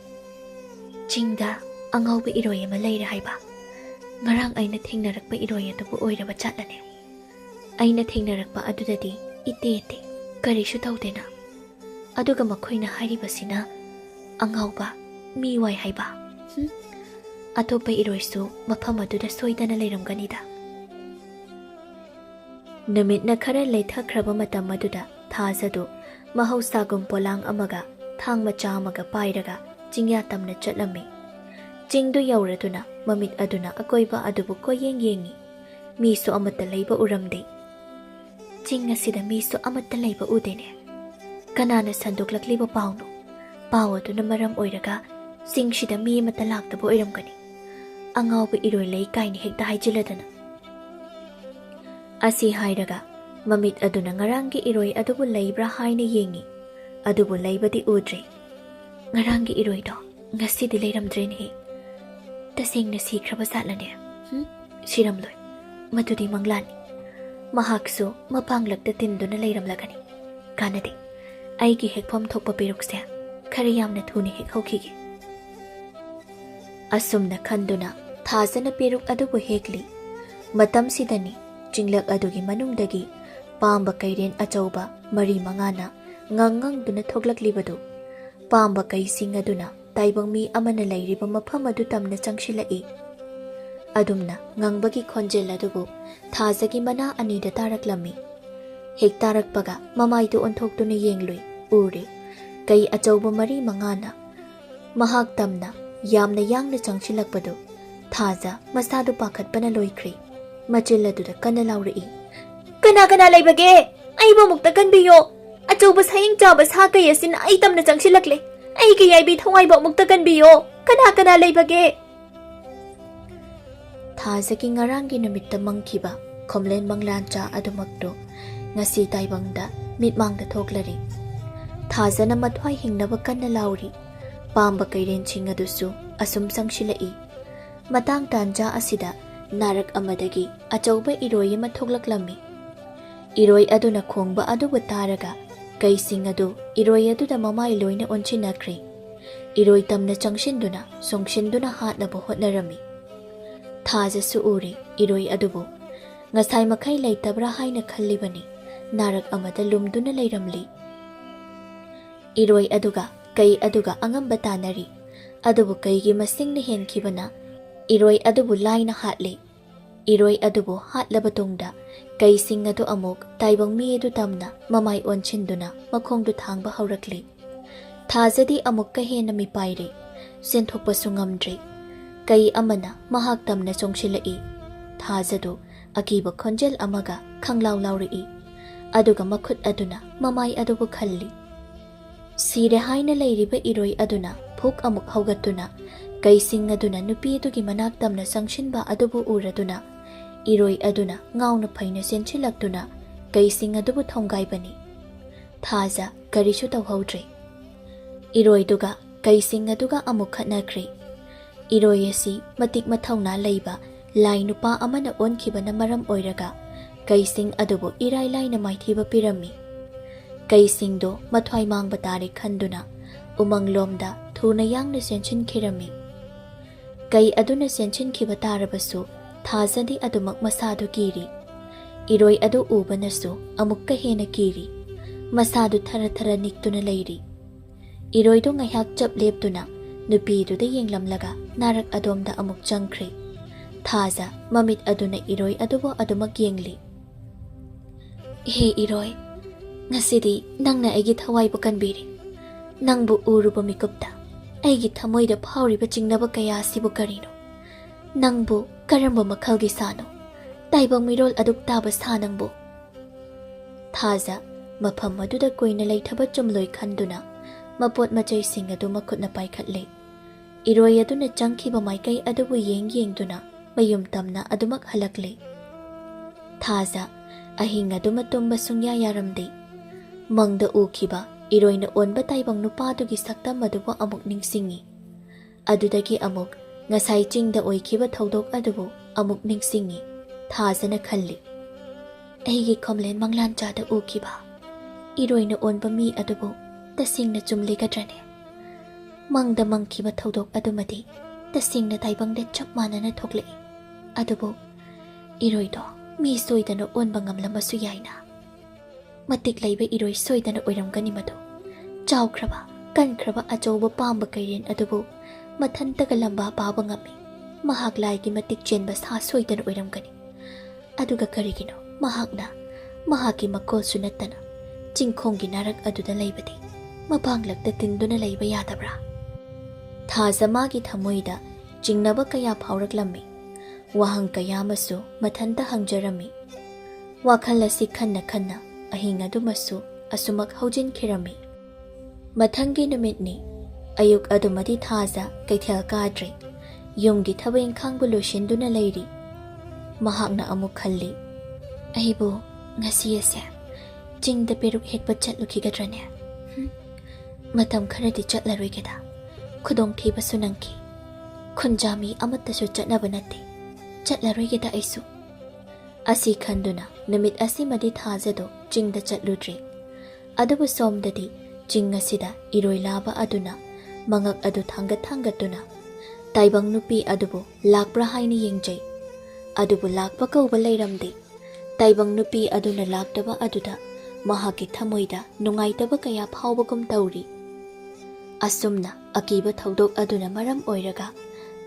Chingda angauba iroi ama leira haiba. Ngarang aina thingnarakpa iroi adubu oiraba chatlane. Aina thingnarakpa adudadi ite karishu tawdena. Aduga makhoina hairibasina angauba miwai haiba. Atopa iroisu mafam aduda soidana leiramganida. Namitna khara leithakraba matam aduda Thajadu mahausagum polang amaga thang macha amaga pairaga chingya tamna chatlami. Chingdu yauraduna mamit aduna akoiba adubu koyeng yengi. Miso amata leiba uramde. Ching asida miso amata leiba udene. Kanana sanduklakliba pauno. Pau aduna maram oiraga singshida mi amata laktabu oiramgani. Angauba iroi lei kaini hekta haijiladana. Asi hairaga mamit aduna ngarangi iroi adubu leibra haina yengi. Adubu leibadi udre. Ngarangi iroi do ngasidi leiramdrene. Tasingna sikraba satlane. Siramloi. Madudi manglani. Mahaksu mapanglakta tinduna leiramlagani. Kanadi. Aigi hekpam thokpa perukse. Kariyamna thuni hek haukige. Asumna khanduna Thajana peruk adubu hekli. Matam sidani jinglak adugi manungdagi pamba kairen achauba mari mangana ngangang duna thoklaklibadu. Pamba kaising aduna taibang mi amana lairiba mafam adu tamna changshilai. Adumna ngangbagi khonjel adubu Thajagi mana anida taraklami. Hek tarakpaga mamaidu onthokduna yenglui uri kai achauba mari mangana mahak tamna ꯌꯥꯝꯅ ꯌꯥꯡꯅ ꯆꯪꯁꯤꯜꯂꯛꯄꯗꯨ ꯊꯥꯖ ꯃꯁꯥꯗꯨ ꯄꯥꯈꯠꯄꯅ ꯂꯣꯏꯈ꯭ꯔꯦ꯫ ꯃꯆꯤꯜ ꯑꯗꯨꯗ ꯀꯟꯅ ꯂꯥꯎꯔꯛꯏ, "ꯀꯅꯥ ꯀꯅꯥ ꯂꯩꯕꯒꯦ? ꯑꯩꯕꯨ ꯑꯃꯨꯛꯇ ꯀꯟꯕꯤꯌꯣ! ꯑꯆꯧꯕ ꯁꯥꯌꯦꯡ ꯆꯥꯕ ꯁꯥ ꯀꯩ ꯑꯁꯤꯅ ꯑꯩ ꯇꯝꯅ ꯆꯪꯁꯤꯜꯂꯛꯂꯦ꯫ ꯑꯩꯒꯤ ꯌꯥꯏꯕꯤ ꯊꯋꯥꯏꯕꯨ ꯑꯃꯨꯛꯇ ꯀꯟꯕꯤꯌꯣ! ꯀꯅꯥ ꯀꯅꯥ ꯂꯩꯕꯒꯦ?" ꯊꯥꯖꯒꯤ ꯉꯔꯥꯡꯒꯤ ꯅꯨꯃꯤꯠꯇ ꯃꯪꯈꯤꯕ ꯈꯣꯝꯂꯦꯟ ꯃꯪꯂꯥꯟꯆꯥ ꯑꯗꯨꯃꯛꯇꯨ ꯉꯁꯤ ꯇꯥꯏꯕꯪꯗ ꯃꯤꯠꯃꯥꯡꯗ ꯊꯣꯛꯂꯔꯤ꯫ ꯊꯥꯖꯅ ꯃꯊ꯭ꯋꯥꯏ ꯍꯤꯡꯅꯕ ꯀꯟꯅ ꯂꯥꯎꯔꯤ꯫ ꯄꯥꯝꯕ ꯀꯩꯔꯦꯟꯁꯤꯡ ꯑꯗꯨꯁꯨ ꯑꯁꯨꯝ ꯆꯪꯁꯤꯜꯂꯛꯏ꯫ ꯃꯇꯥꯡ ꯇꯥꯟꯖꯥ ꯑꯁꯤꯗ ꯅꯥꯔꯛ ꯑꯃꯗꯒꯤ ꯑꯆꯧꯕ ꯏꯔꯣꯏ ꯑꯃ ꯊꯣꯛꯂꯛꯂꯝꯃꯤ꯫ ꯏꯔꯣꯏ ꯑꯗꯨꯅ ꯈꯣꯡꯕ ꯑꯗꯨꯕꯨ ꯇꯥꯔꯒ ꯀꯩꯁꯤꯡ ꯑꯗꯨ ꯏꯔꯣꯏ ꯑꯗꯨꯗ ꯃꯃꯥꯏ ꯂꯣꯏꯅ ꯑꯣꯟꯁꯤꯟꯅꯈ꯭ꯔꯦ꯫ ꯏꯔꯣꯏ ꯇꯝꯅ ꯆꯪꯁꯤꯟꯗꯨꯅ ꯁꯣꯡꯁꯤꯟꯗꯨꯅ ꯍꯥꯠꯅꯕ ꯍꯣꯠꯅꯔꯝꯃꯤ꯫ ꯊꯥꯖꯁꯨ ꯎꯔꯦ ꯏꯔꯣꯏ ꯑꯗꯨꯕꯨ ꯉꯁꯥꯏ ꯃꯈꯩ ꯂꯩꯇꯕ꯭ꯔꯥ ꯍꯥꯏꯅ ꯈꯜꯂꯤꯕꯅꯤ ꯅꯥꯔꯛ ꯑꯃꯗ ꯂꯨꯝꯗꯨꯅ ꯂꯩꯔꯝꯂꯤ꯫ ꯏꯔꯣꯏ ꯑꯗꯨꯒ ꯀꯩ ꯑꯗꯨꯒ ꯑꯉꯝꯕ ꯇꯥꯟꯅꯔꯤ꯫ ꯑꯗꯨꯕꯨ ꯀꯩꯒꯤ ꯃꯁꯤꯡꯅ ꯍꯦꯟꯈꯤꯕꯅ ꯏꯔꯣꯏ ꯑꯗꯨꯕꯨ ꯂꯥꯏꯅ ꯍꯥꯠꯂꯤ꯫ ꯏꯔꯣꯏ ꯑꯗꯨꯕꯨ ꯍꯥꯠꯂꯕ ꯇꯨꯡꯗ ꯀꯩꯁꯤꯡ ꯑꯗꯨ ꯑꯃꯨꯛ ꯇꯥꯏꯕꯪ ꯃꯤ ꯑꯗꯨ ꯇꯝꯅ ꯃꯃꯥꯏ ꯑꯣꯟꯁꯤꯟꯗꯨꯅ ꯃꯈꯣꯡꯗꯨ ꯊꯥꯡꯕ ꯍꯧꯔꯛꯂꯤ꯫ ꯊꯥꯖꯗꯤ ꯑꯃꯨꯛꯀ ꯍꯦꯟꯅ ꯃꯤꯄꯥꯏꯔꯦ꯫ ꯆꯦꯟꯊꯣꯛꯄꯁꯨ ꯉꯝꯗ꯭ꯔꯦ꯫ ꯀꯩ ꯑꯃꯅ ꯃꯍꯥꯛ ꯇꯝꯅ ꯆꯣꯡꯁꯤꯜꯂꯛꯏ꯫ ꯊꯥꯖꯗꯨ ꯑꯀꯤꯕ ꯈꯣꯟꯖꯦꯜ ꯑꯃꯒ ꯈꯪꯂꯥꯎ ꯂꯥꯎꯔꯛꯏ꯫ ꯑꯗꯨꯒ ꯃꯈꯨꯠ ꯑꯗꯨꯅ ꯃꯃꯥꯏ ꯑꯗꯨꯕꯨ ꯈꯜꯂꯤ꯫ ꯁꯤꯔꯦ ꯍꯥꯏꯅ ꯂꯩꯔꯤꯕ ꯏꯔꯣꯏ ꯑꯗꯨꯅ ꯐꯨꯛ ꯑꯃꯨꯛ ꯍꯧꯒꯠꯇꯨꯅ ꯀꯩꯁꯤꯡ ꯑꯗꯨꯅ ꯅꯨꯄꯤ ꯑꯗꯨꯒꯤ ꯃꯅꯥꯛ ꯇꯝꯅ ꯆꯪꯁꯤꯟꯕ ꯑꯗꯨꯕꯨ ꯎꯔꯗꯨꯅ ꯏꯔꯣꯏ ꯑꯗꯨꯅ ꯉꯥꯎꯅ ꯐꯩꯅ ꯆꯦꯟꯁꯤꯜꯂꯛꯇꯨꯅ ꯀꯩꯁꯤꯡ ꯑꯗꯨꯕꯨ ꯊꯣꯡꯒꯥꯏꯕꯅꯤ꯫ ꯊꯥꯖ ꯀꯔꯤꯁꯨ ꯇꯧꯍꯧꯗ꯭ꯔꯦ꯫ ꯏꯔꯣꯏꯗꯨꯒ ꯀꯩꯁꯤꯡ ꯑꯗꯨꯒ ꯑꯃꯨꯛ ꯈꯠꯅꯈ꯭ꯔꯦ꯫ ꯏꯔꯣꯏ ꯑꯁꯤ ꯃꯇꯤꯛ ꯃꯊꯧꯅꯥ ꯂꯩꯕ ꯂꯥꯏ ꯅꯨꯄꯥ ꯑꯃꯅ ꯑꯣꯟꯈꯤꯕꯅ ꯃꯔꯝ ꯑꯣꯏꯔꯒ ꯀꯩꯁꯤꯡ ꯑꯗꯨꯕꯨ ꯏꯔꯥꯏ ꯂꯥꯏꯅ ꯃꯥꯏꯊꯤꯕ ꯄꯤꯔꯝꯃꯤ꯫ ꯀꯩꯁꯤꯡꯗꯣ ꯃꯊ꯭ꯋꯥꯏ ꯃꯥꯡꯕ ꯇꯥꯔꯦ ꯈꯟꯗꯨꯅ ꯎꯃꯪꯂꯣꯝꯗ ꯊꯨꯅ ꯌꯥꯡꯅ ꯆꯦꯟꯁꯤꯟꯈꯤꯔꯝꯃꯤ꯫ ꯀꯩ ꯑꯗꯨꯅ ꯆꯦꯟꯁꯤꯟꯈꯤꯕ ꯇꯥꯔꯕꯁꯨ ꯊꯥꯖꯗꯤ ꯑꯗꯨꯃꯛ ꯃꯁꯥꯗꯨ ꯀꯤꯔꯤ꯫ ꯏꯔꯣꯏ ꯑꯗꯨ ꯎꯕꯅꯁꯨ ꯑꯃꯨꯛꯀ ꯍꯦꯟꯅ ꯀꯤꯔꯤ꯫ ꯃꯁꯥꯗꯨ ꯊꯔ ꯊꯔ ꯅꯤꯛꯇꯨꯅ ꯂꯩꯔꯤ꯫ ꯏꯔꯣꯏꯗꯨ ꯉꯥꯏꯍꯥꯛ ꯆꯞ ꯂꯦꯞꯇꯨꯅ ꯅꯨꯄꯤꯗꯨꯗ ꯌꯦꯡꯂꯝꯂꯒ ꯅꯥꯔꯛ ꯑꯗꯣꯝꯗ ꯑꯃꯨꯛ ꯆꯪꯈ꯭ꯔꯦ꯫ ꯊꯥꯖ ꯃꯃꯤꯠ ꯑꯗꯨꯅ ꯏꯔꯣꯏ ꯑꯗꯨꯕꯨ ꯑꯗꯨꯃꯛ ꯌꯦꯡꯂꯤ꯫ "ꯍꯦ ꯏꯔꯣꯏ, ꯉꯁꯤꯗꯤ ꯅꯪꯅ ꯑꯩꯒꯤ ꯊꯋꯥꯏꯕꯨ ꯀꯟꯕꯤꯔꯤ꯫ ꯅꯪꯕꯨ ꯎꯔꯨꯕ ꯃꯤꯀꯨꯞꯇ ꯑꯩꯒꯤ ꯊꯃꯣꯏꯗ ꯐꯥꯎꯔꯤꯕ ꯆꯤꯡꯅꯕ ꯀꯌꯥ ꯑꯁꯤꯕꯨ ꯀꯔꯤꯅꯣ? ꯅꯪꯕꯨ ꯀꯔꯝꯕ ꯃꯈꯜꯒꯤ ꯁꯥꯅꯣ? ꯇꯥꯏꯕꯪ ꯃꯤꯔꯣꯜ ꯑꯗꯨꯛ ꯇꯥꯕ ꯁꯥ ꯅꯪꯕꯨ?" ꯊꯥꯖ ꯃꯐꯝ ꯑꯗꯨꯗ ꯀꯨꯏꯅ ꯂꯩꯊꯕ ꯆꯨꯝꯂꯣꯏ ꯈꯟꯗꯨꯅ ꯃꯄꯣꯠ ꯃꯆꯩꯁꯤꯡ ꯑꯗꯨ ꯃꯈꯨꯠꯅ ꯄꯥꯏꯈꯠꯂꯦ꯫ ꯏꯔꯣꯏ ꯑꯗꯨꯅ ꯆꯪꯈꯤꯕ ꯃꯥꯏꯀꯩ ꯑꯗꯨꯕꯨ ꯌꯦꯡꯗꯨꯅ ꯃꯌꯨꯝ ꯇꯝꯅ ꯑꯗꯨꯃꯛ ꯍꯜꯂꯛꯂꯦ꯫ ꯊꯥꯖ ꯑꯍꯤꯡ ꯑꯗꯨꯃ ꯇꯨꯝꯕ ꯁꯨꯡꯌꯥ ꯌꯥꯔꯝꯗꯦ꯫ ꯃꯪꯗ ꯎꯈꯤꯕ ꯏꯔꯣꯏꯅ ꯑꯣꯟꯕ ꯇꯥꯏꯕꯪ ꯅꯨꯄꯥꯗꯨꯒꯤ ꯁꯛꯇꯝ ꯑꯗꯨꯕꯨ ꯑꯃꯨꯛ ꯅꯤꯡꯁꯤꯡꯉꯤ꯫ ꯑꯗꯨꯗꯒꯤ ꯑꯃꯨꯛ ꯉꯁꯥꯏ ꯆꯤꯡꯗ ꯑꯣꯏꯈꯤꯕ ꯊꯧꯗꯣꯛ ꯑꯗꯨꯕꯨ ꯑꯃꯨꯛ ꯅꯤꯡꯁꯤꯡꯉꯤ꯫ ꯊꯥꯖꯅ ꯈꯜꯂꯤ, "ꯑꯩꯒꯤ ꯈꯣꯝꯂꯦꯟ ꯃꯪꯂꯥꯟꯆꯥꯗ ꯎꯈꯤꯕ ꯏꯔꯣꯏꯅ ꯑꯣꯟꯕ ꯃꯤ ꯑꯗꯨꯕꯨ ꯇꯁꯦꯡꯅ ꯆꯨꯝꯂꯤꯒꯗ꯭ꯔꯅꯦ? ꯃꯪꯗ ꯃꯪꯈꯤꯕ ꯊꯧꯗꯣꯛ ꯑꯗꯨꯃꯗꯤ ꯇꯁꯦꯡꯅ ꯇꯥꯏꯕꯪꯗ ꯆꯞ ꯃꯥꯟꯅꯅ ꯊꯣꯛꯂꯛꯏ꯫ ꯑꯗꯨꯕꯨ ꯏꯔꯣꯏꯗꯣ ꯃꯤ ꯁꯣꯏꯗꯅ ꯑꯣꯟꯕ ꯉꯝꯂꯝꯕꯁꯨ ꯌꯥꯏꯅ꯫ ꯃꯇꯤꯛ ꯂꯩꯕ ꯏꯔꯣꯏ ꯁꯣꯏꯗꯅ ꯑꯣꯏꯔꯝꯒꯅꯤ ꯃꯗꯨ꯫ ꯆꯥꯎꯈ꯭ꯔꯕ ꯀꯟꯈ꯭ꯔꯕ ꯑꯆꯧꯕ ꯄꯥꯝꯕ ꯀꯩꯔꯦꯟ ꯑꯗꯨꯕꯨ ꯃꯊꯟꯇꯒ ꯂꯝꯕꯥ ꯄꯥꯕ ꯉꯝꯃꯤ꯫ ꯃꯍꯥꯛ ꯂꯥꯏꯒꯤ ꯃꯇꯤꯛ ꯆꯦꯟꯕ ꯁꯥ ꯁꯣꯏꯗꯅ ꯑꯣꯏꯔꯝꯒꯅꯤ꯫ ꯑꯗꯨꯒ ꯀꯔꯤꯒꯤꯅꯣ ꯃꯍꯥꯛꯅ ꯃꯍꯥꯛꯀꯤ ꯃꯀꯣꯜꯁꯨ ꯅꯠꯇꯅ ꯆꯤꯡꯈꯣꯡꯒꯤ ꯅꯥꯔꯛ ꯑꯗꯨꯗ ꯂꯩꯕꯗꯤ ꯃꯄꯥꯡꯂꯛꯇ ꯇꯤꯟꯗꯨꯅ ꯂꯩꯕ ꯌꯥꯗꯕ꯭ꯔꯥ?" ꯊꯥꯖ ꯃꯥꯒꯤ ꯊꯃꯣꯏꯗ ꯆꯤꯡꯅꯕ ꯀꯌా ꯐꯥꯎꯔꯛꯂꯝꯃꯤ꯫ ꯋꯥꯍꯪ ꯀꯌꯥ ꯑꯃꯁꯨ ꯃꯊꯟꯇ ꯍꯪꯖꯔꯝꯃꯤ꯫ ꯋꯥꯈꯜ ꯑꯁꯤ ꯈꯟꯅ ꯈꯟꯅ ꯑꯍꯤꯡ ꯑꯗꯨꯃꯁꯨ ꯑꯁꯨꯃꯛ ꯍꯧꯖꯤꯟꯈꯤꯔꯝꯃꯤ꯫ ꯃꯊꯪꯒꯤ ꯅꯨꯃꯤꯠꯅꯤ꯫ ꯑꯌꯨꯛ ꯑꯗꯨꯃꯗꯤ ꯊꯥꯖ ꯀꯩꯊꯦꯜ ꯀꯥꯗ꯭ꯔꯦ꯫ ꯌꯨꯝꯒꯤ ꯊꯕꯛ ꯏꯪꯈꯥꯡꯕꯨ ꯂꯣꯏꯁꯤꯟꯗꯨꯅ ꯂꯩꯔꯤ꯫ ꯃꯍꯥꯛꯅ ꯑꯃꯨꯛ ꯈꯜꯂꯤ, "ꯑꯩꯕꯨ ꯉꯁꯤ ꯑꯁꯦ ꯆꯤꯡꯗ ꯄꯦꯔꯨꯛ ꯍꯦꯛꯄ ꯆꯠꯂꯨꯈꯤꯒꯗ꯭ꯔꯅꯦ? ꯃꯇꯝ ꯈꯔꯗꯤ ꯆꯠꯂꯔꯣꯏꯒꯦꯗ꯫ ꯈꯨꯗꯣꯡꯊꯤꯕꯁꯨ ꯅꯪꯈꯤ꯫ ꯈꯨꯟꯖꯥ ꯃꯤ ꯑꯃꯠꯇꯁꯨ ꯆꯠꯅꯕ ꯅꯠꯇꯦ꯫ ꯆꯠꯂꯔꯣꯏꯒꯦꯗ ꯑꯩꯁꯨ." ꯑꯁꯤ ꯈꯟꯗꯨꯅ ꯅꯨꯃꯤꯠ ꯑꯁꯤꯃꯗꯤ ꯊꯥꯖꯗꯣ ꯆꯤꯡꯗ ꯆꯠꯂꯨꯗ꯭ꯔꯦ꯫ ꯑꯗꯨꯕꯨ ꯁꯣꯝꯗꯗꯤ ꯆꯤꯡ ꯑꯁꯤꯗ ꯏꯔꯣꯏ ꯂꯥꯕ ꯑꯗꯨꯅ ꯃꯉꯛ ꯑꯗꯨ ꯊꯥꯡꯒꯠ ꯇꯥꯏꯕꯪ ꯅꯨꯄꯤ ꯑꯗꯨꯕꯨ ꯂꯥꯛꯄ꯭ꯔꯥ ꯍꯥꯏꯅ ꯌꯦꯡꯖꯩ꯫ ꯑꯗꯨꯕꯨ ꯂꯥꯛꯄ ꯀꯧꯕ ꯂꯩꯔꯝꯗꯦ꯫ ꯇꯥꯏꯕꯪ ꯅꯨꯄꯤ ꯑꯗꯨꯅ ꯂꯥꯛꯇꯕ ꯑꯗꯨꯗ ꯃꯍꯥꯛꯀꯤ ꯊꯃꯣꯏꯗ ꯅꯨꯡꯉꯥꯏꯇꯕ ꯀꯌꯥ ꯐꯥꯎꯕꯒꯨꯝ ꯇꯧꯔꯤ꯫ ꯑꯁꯨꯝꯅ ꯑꯀꯤꯕ ꯊꯧꯗꯣꯛ ꯑꯗꯨꯅ ꯃꯔꯝ ꯑꯣꯏꯔꯒ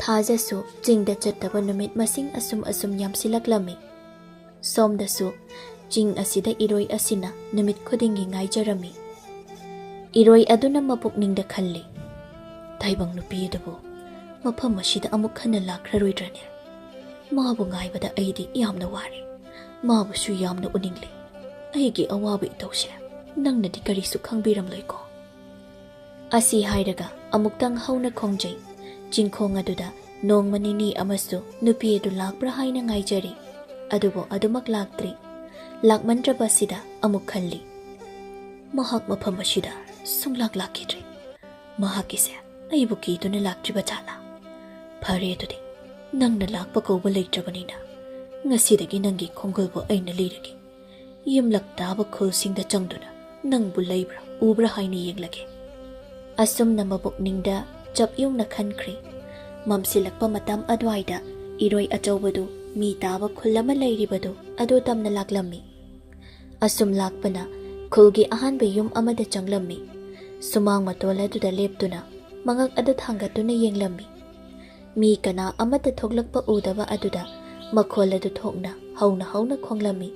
ꯊꯥꯖꯁꯨ ꯆꯤꯡꯗ ꯆꯠꯇꯕ ꯅꯨꯃꯤꯠ ꯃꯁꯤꯡ ꯑꯁꯨꯝ ꯌꯥꯝꯁꯤꯜꯂꯛꯂꯝꯃꯤ꯫ ꯁꯣꯝꯗꯁꯨ ꯆꯤꯡ ꯑꯁꯤꯗ ꯏꯔꯣꯏ ꯑꯁꯤꯅ ꯅꯨꯃꯤꯠ ꯈꯨꯗꯤꯡꯒꯤ ꯉꯥꯏꯖꯔꯝꯃꯤ꯫ ꯏꯔꯣꯏ ꯑꯗꯨꯅ ꯃꯄꯨꯛꯅꯤꯡꯗ ꯈꯜꯂꯤ, "ꯇꯥꯏꯕꯪ ꯅꯨꯄꯤ ꯑꯗꯨꯕꯨ ꯃꯐꯝ ꯑꯁꯤꯗ ꯑꯃꯨꯛ ꯍꯟꯅ ꯂꯥꯛꯈ꯭ꯔꯔꯣꯏꯗ꯭ꯔꯅꯦ? ꯃꯥꯕꯨ ꯉꯥꯏꯕꯗ ꯑꯩꯗꯤ ꯌꯥꯝꯅ ꯋꯥꯔꯦ, ꯃꯥꯕꯨꯁꯨ ꯌꯥꯝꯅ ꯎꯅꯤꯡꯂꯦ꯫ ꯑꯩꯒꯤ ꯑꯋꯥꯕ ꯏꯇꯧꯁꯦ ꯅꯪꯅꯗꯤ ꯀꯔꯤꯁꯨ ꯈꯪꯕꯤꯔꯝꯂꯣꯏꯀꯣ? ꯑꯁꯤ ꯍꯥꯏꯔꯒ ꯑꯃꯨꯛꯇꯪ ꯍꯧꯅ ꯈꯣꯡꯖꯩ꯫ ꯆꯤꯡꯈꯣꯡ ꯑꯗꯨꯗ ꯅꯣꯡꯃ ꯅꯤꯅꯤ ꯑꯃꯁꯨ ꯅꯨꯄꯤ ꯑꯗꯨ ꯂꯥꯛꯄ꯭ꯔꯥ ꯍꯥꯏꯅ ꯉꯥꯏꯖꯔꯤ, ꯑꯗꯨꯕꯨ ꯑꯗꯨꯃꯛ ꯂꯥꯛꯇ꯭ꯔꯤ꯫ ꯂꯥꯛꯃꯟꯗ꯭ꯔꯕꯁꯤꯗ ꯑꯃꯨꯛ ꯈꯜꯂꯤ, ꯃꯍꯥꯛ ꯃꯐꯝ ꯑꯁꯤꯗ ꯁꯨꯡꯂꯥꯛ ꯂꯥꯛꯈꯤꯗ꯭ꯔꯦ꯫ ꯃꯍꯥꯛꯀꯤꯁꯦ ꯑꯩꯕꯨ ꯀꯤꯗꯨꯅ ꯂꯥꯛꯇ꯭ꯔꯤꯕ ꯖꯥꯠꯂꯥ? ꯐꯔꯦ ꯑꯗꯨꯗꯤ, ꯅꯪꯅ ꯂꯥꯛꯄ ꯀꯧꯕ ꯂꯩꯇ꯭ꯔꯕꯅꯤꯅ ꯉꯁꯤꯗꯒꯤ ꯅꯪꯒꯤ ꯈꯣꯡꯒꯨꯜꯕꯨ ꯑꯩꯅ ꯂꯤꯔꯒꯦ꯫ ꯌꯨꯝꯂꯛ ꯇꯥꯕ ꯈꯨꯜꯁꯤꯡꯗ ꯆꯪꯗꯨꯅ ꯅꯪꯕꯨ ꯂꯩꯕ꯭ꯔꯥ ꯎꯕ꯭ꯔꯥ ꯍꯥꯏꯅ ꯌꯦꯡꯂꯒꯦ꯫ ꯑꯁꯨꯝꯅ ꯃꯕꯨꯛꯅꯤꯡꯗ ꯆꯞꯌꯨꯡꯅ ꯈꯟꯈ꯭ꯔꯤ꯫ ꯃꯝꯁꯤꯜꯂꯛꯄ ꯃꯇꯝ ꯑꯗꯨꯋꯥꯏꯗ ꯏꯔꯣꯏ ꯑꯆꯧꯕꯗꯨ ꯃꯤ ꯇꯥꯕ ꯈꯨꯜ ꯑꯃ ꯂꯩꯔꯤꯕꯗꯨ ꯑꯗꯨ ꯇꯝꯅ ꯂꯥꯛꯂꯝꯃꯤ꯫ ꯑꯁꯨꯝ ꯂꯥꯛꯄꯅ ꯈꯨꯜꯒꯤ ꯑꯍꯥꯟꯕ ꯌꯨꯝ ꯑꯃꯗ ꯆꯪꯂꯝꯃꯤ꯫ ꯁꯨꯃꯥꯡ ꯃꯇꯣꯜ ꯑꯗꯨꯗ ꯂꯦꯞꯇꯨꯅ ꯃꯉꯛ ꯑꯗꯨ ꯊꯥꯡꯒꯠꯇꯨꯅ ꯌꯦꯡꯂꯝꯃꯤ꯫ ꯃꯤ ꯀꯅꯥ ꯑꯃꯠꯇ ꯊꯣꯛꯂꯛꯄ ꯎꯗꯕ ꯑꯗꯨꯗ ꯃꯈꯣꯜ ꯑꯗꯨ ꯊꯣꯛꯅ ꯍꯧꯅ ꯍꯧꯅ ꯈꯣꯡꯂꯝꯃꯤ꯫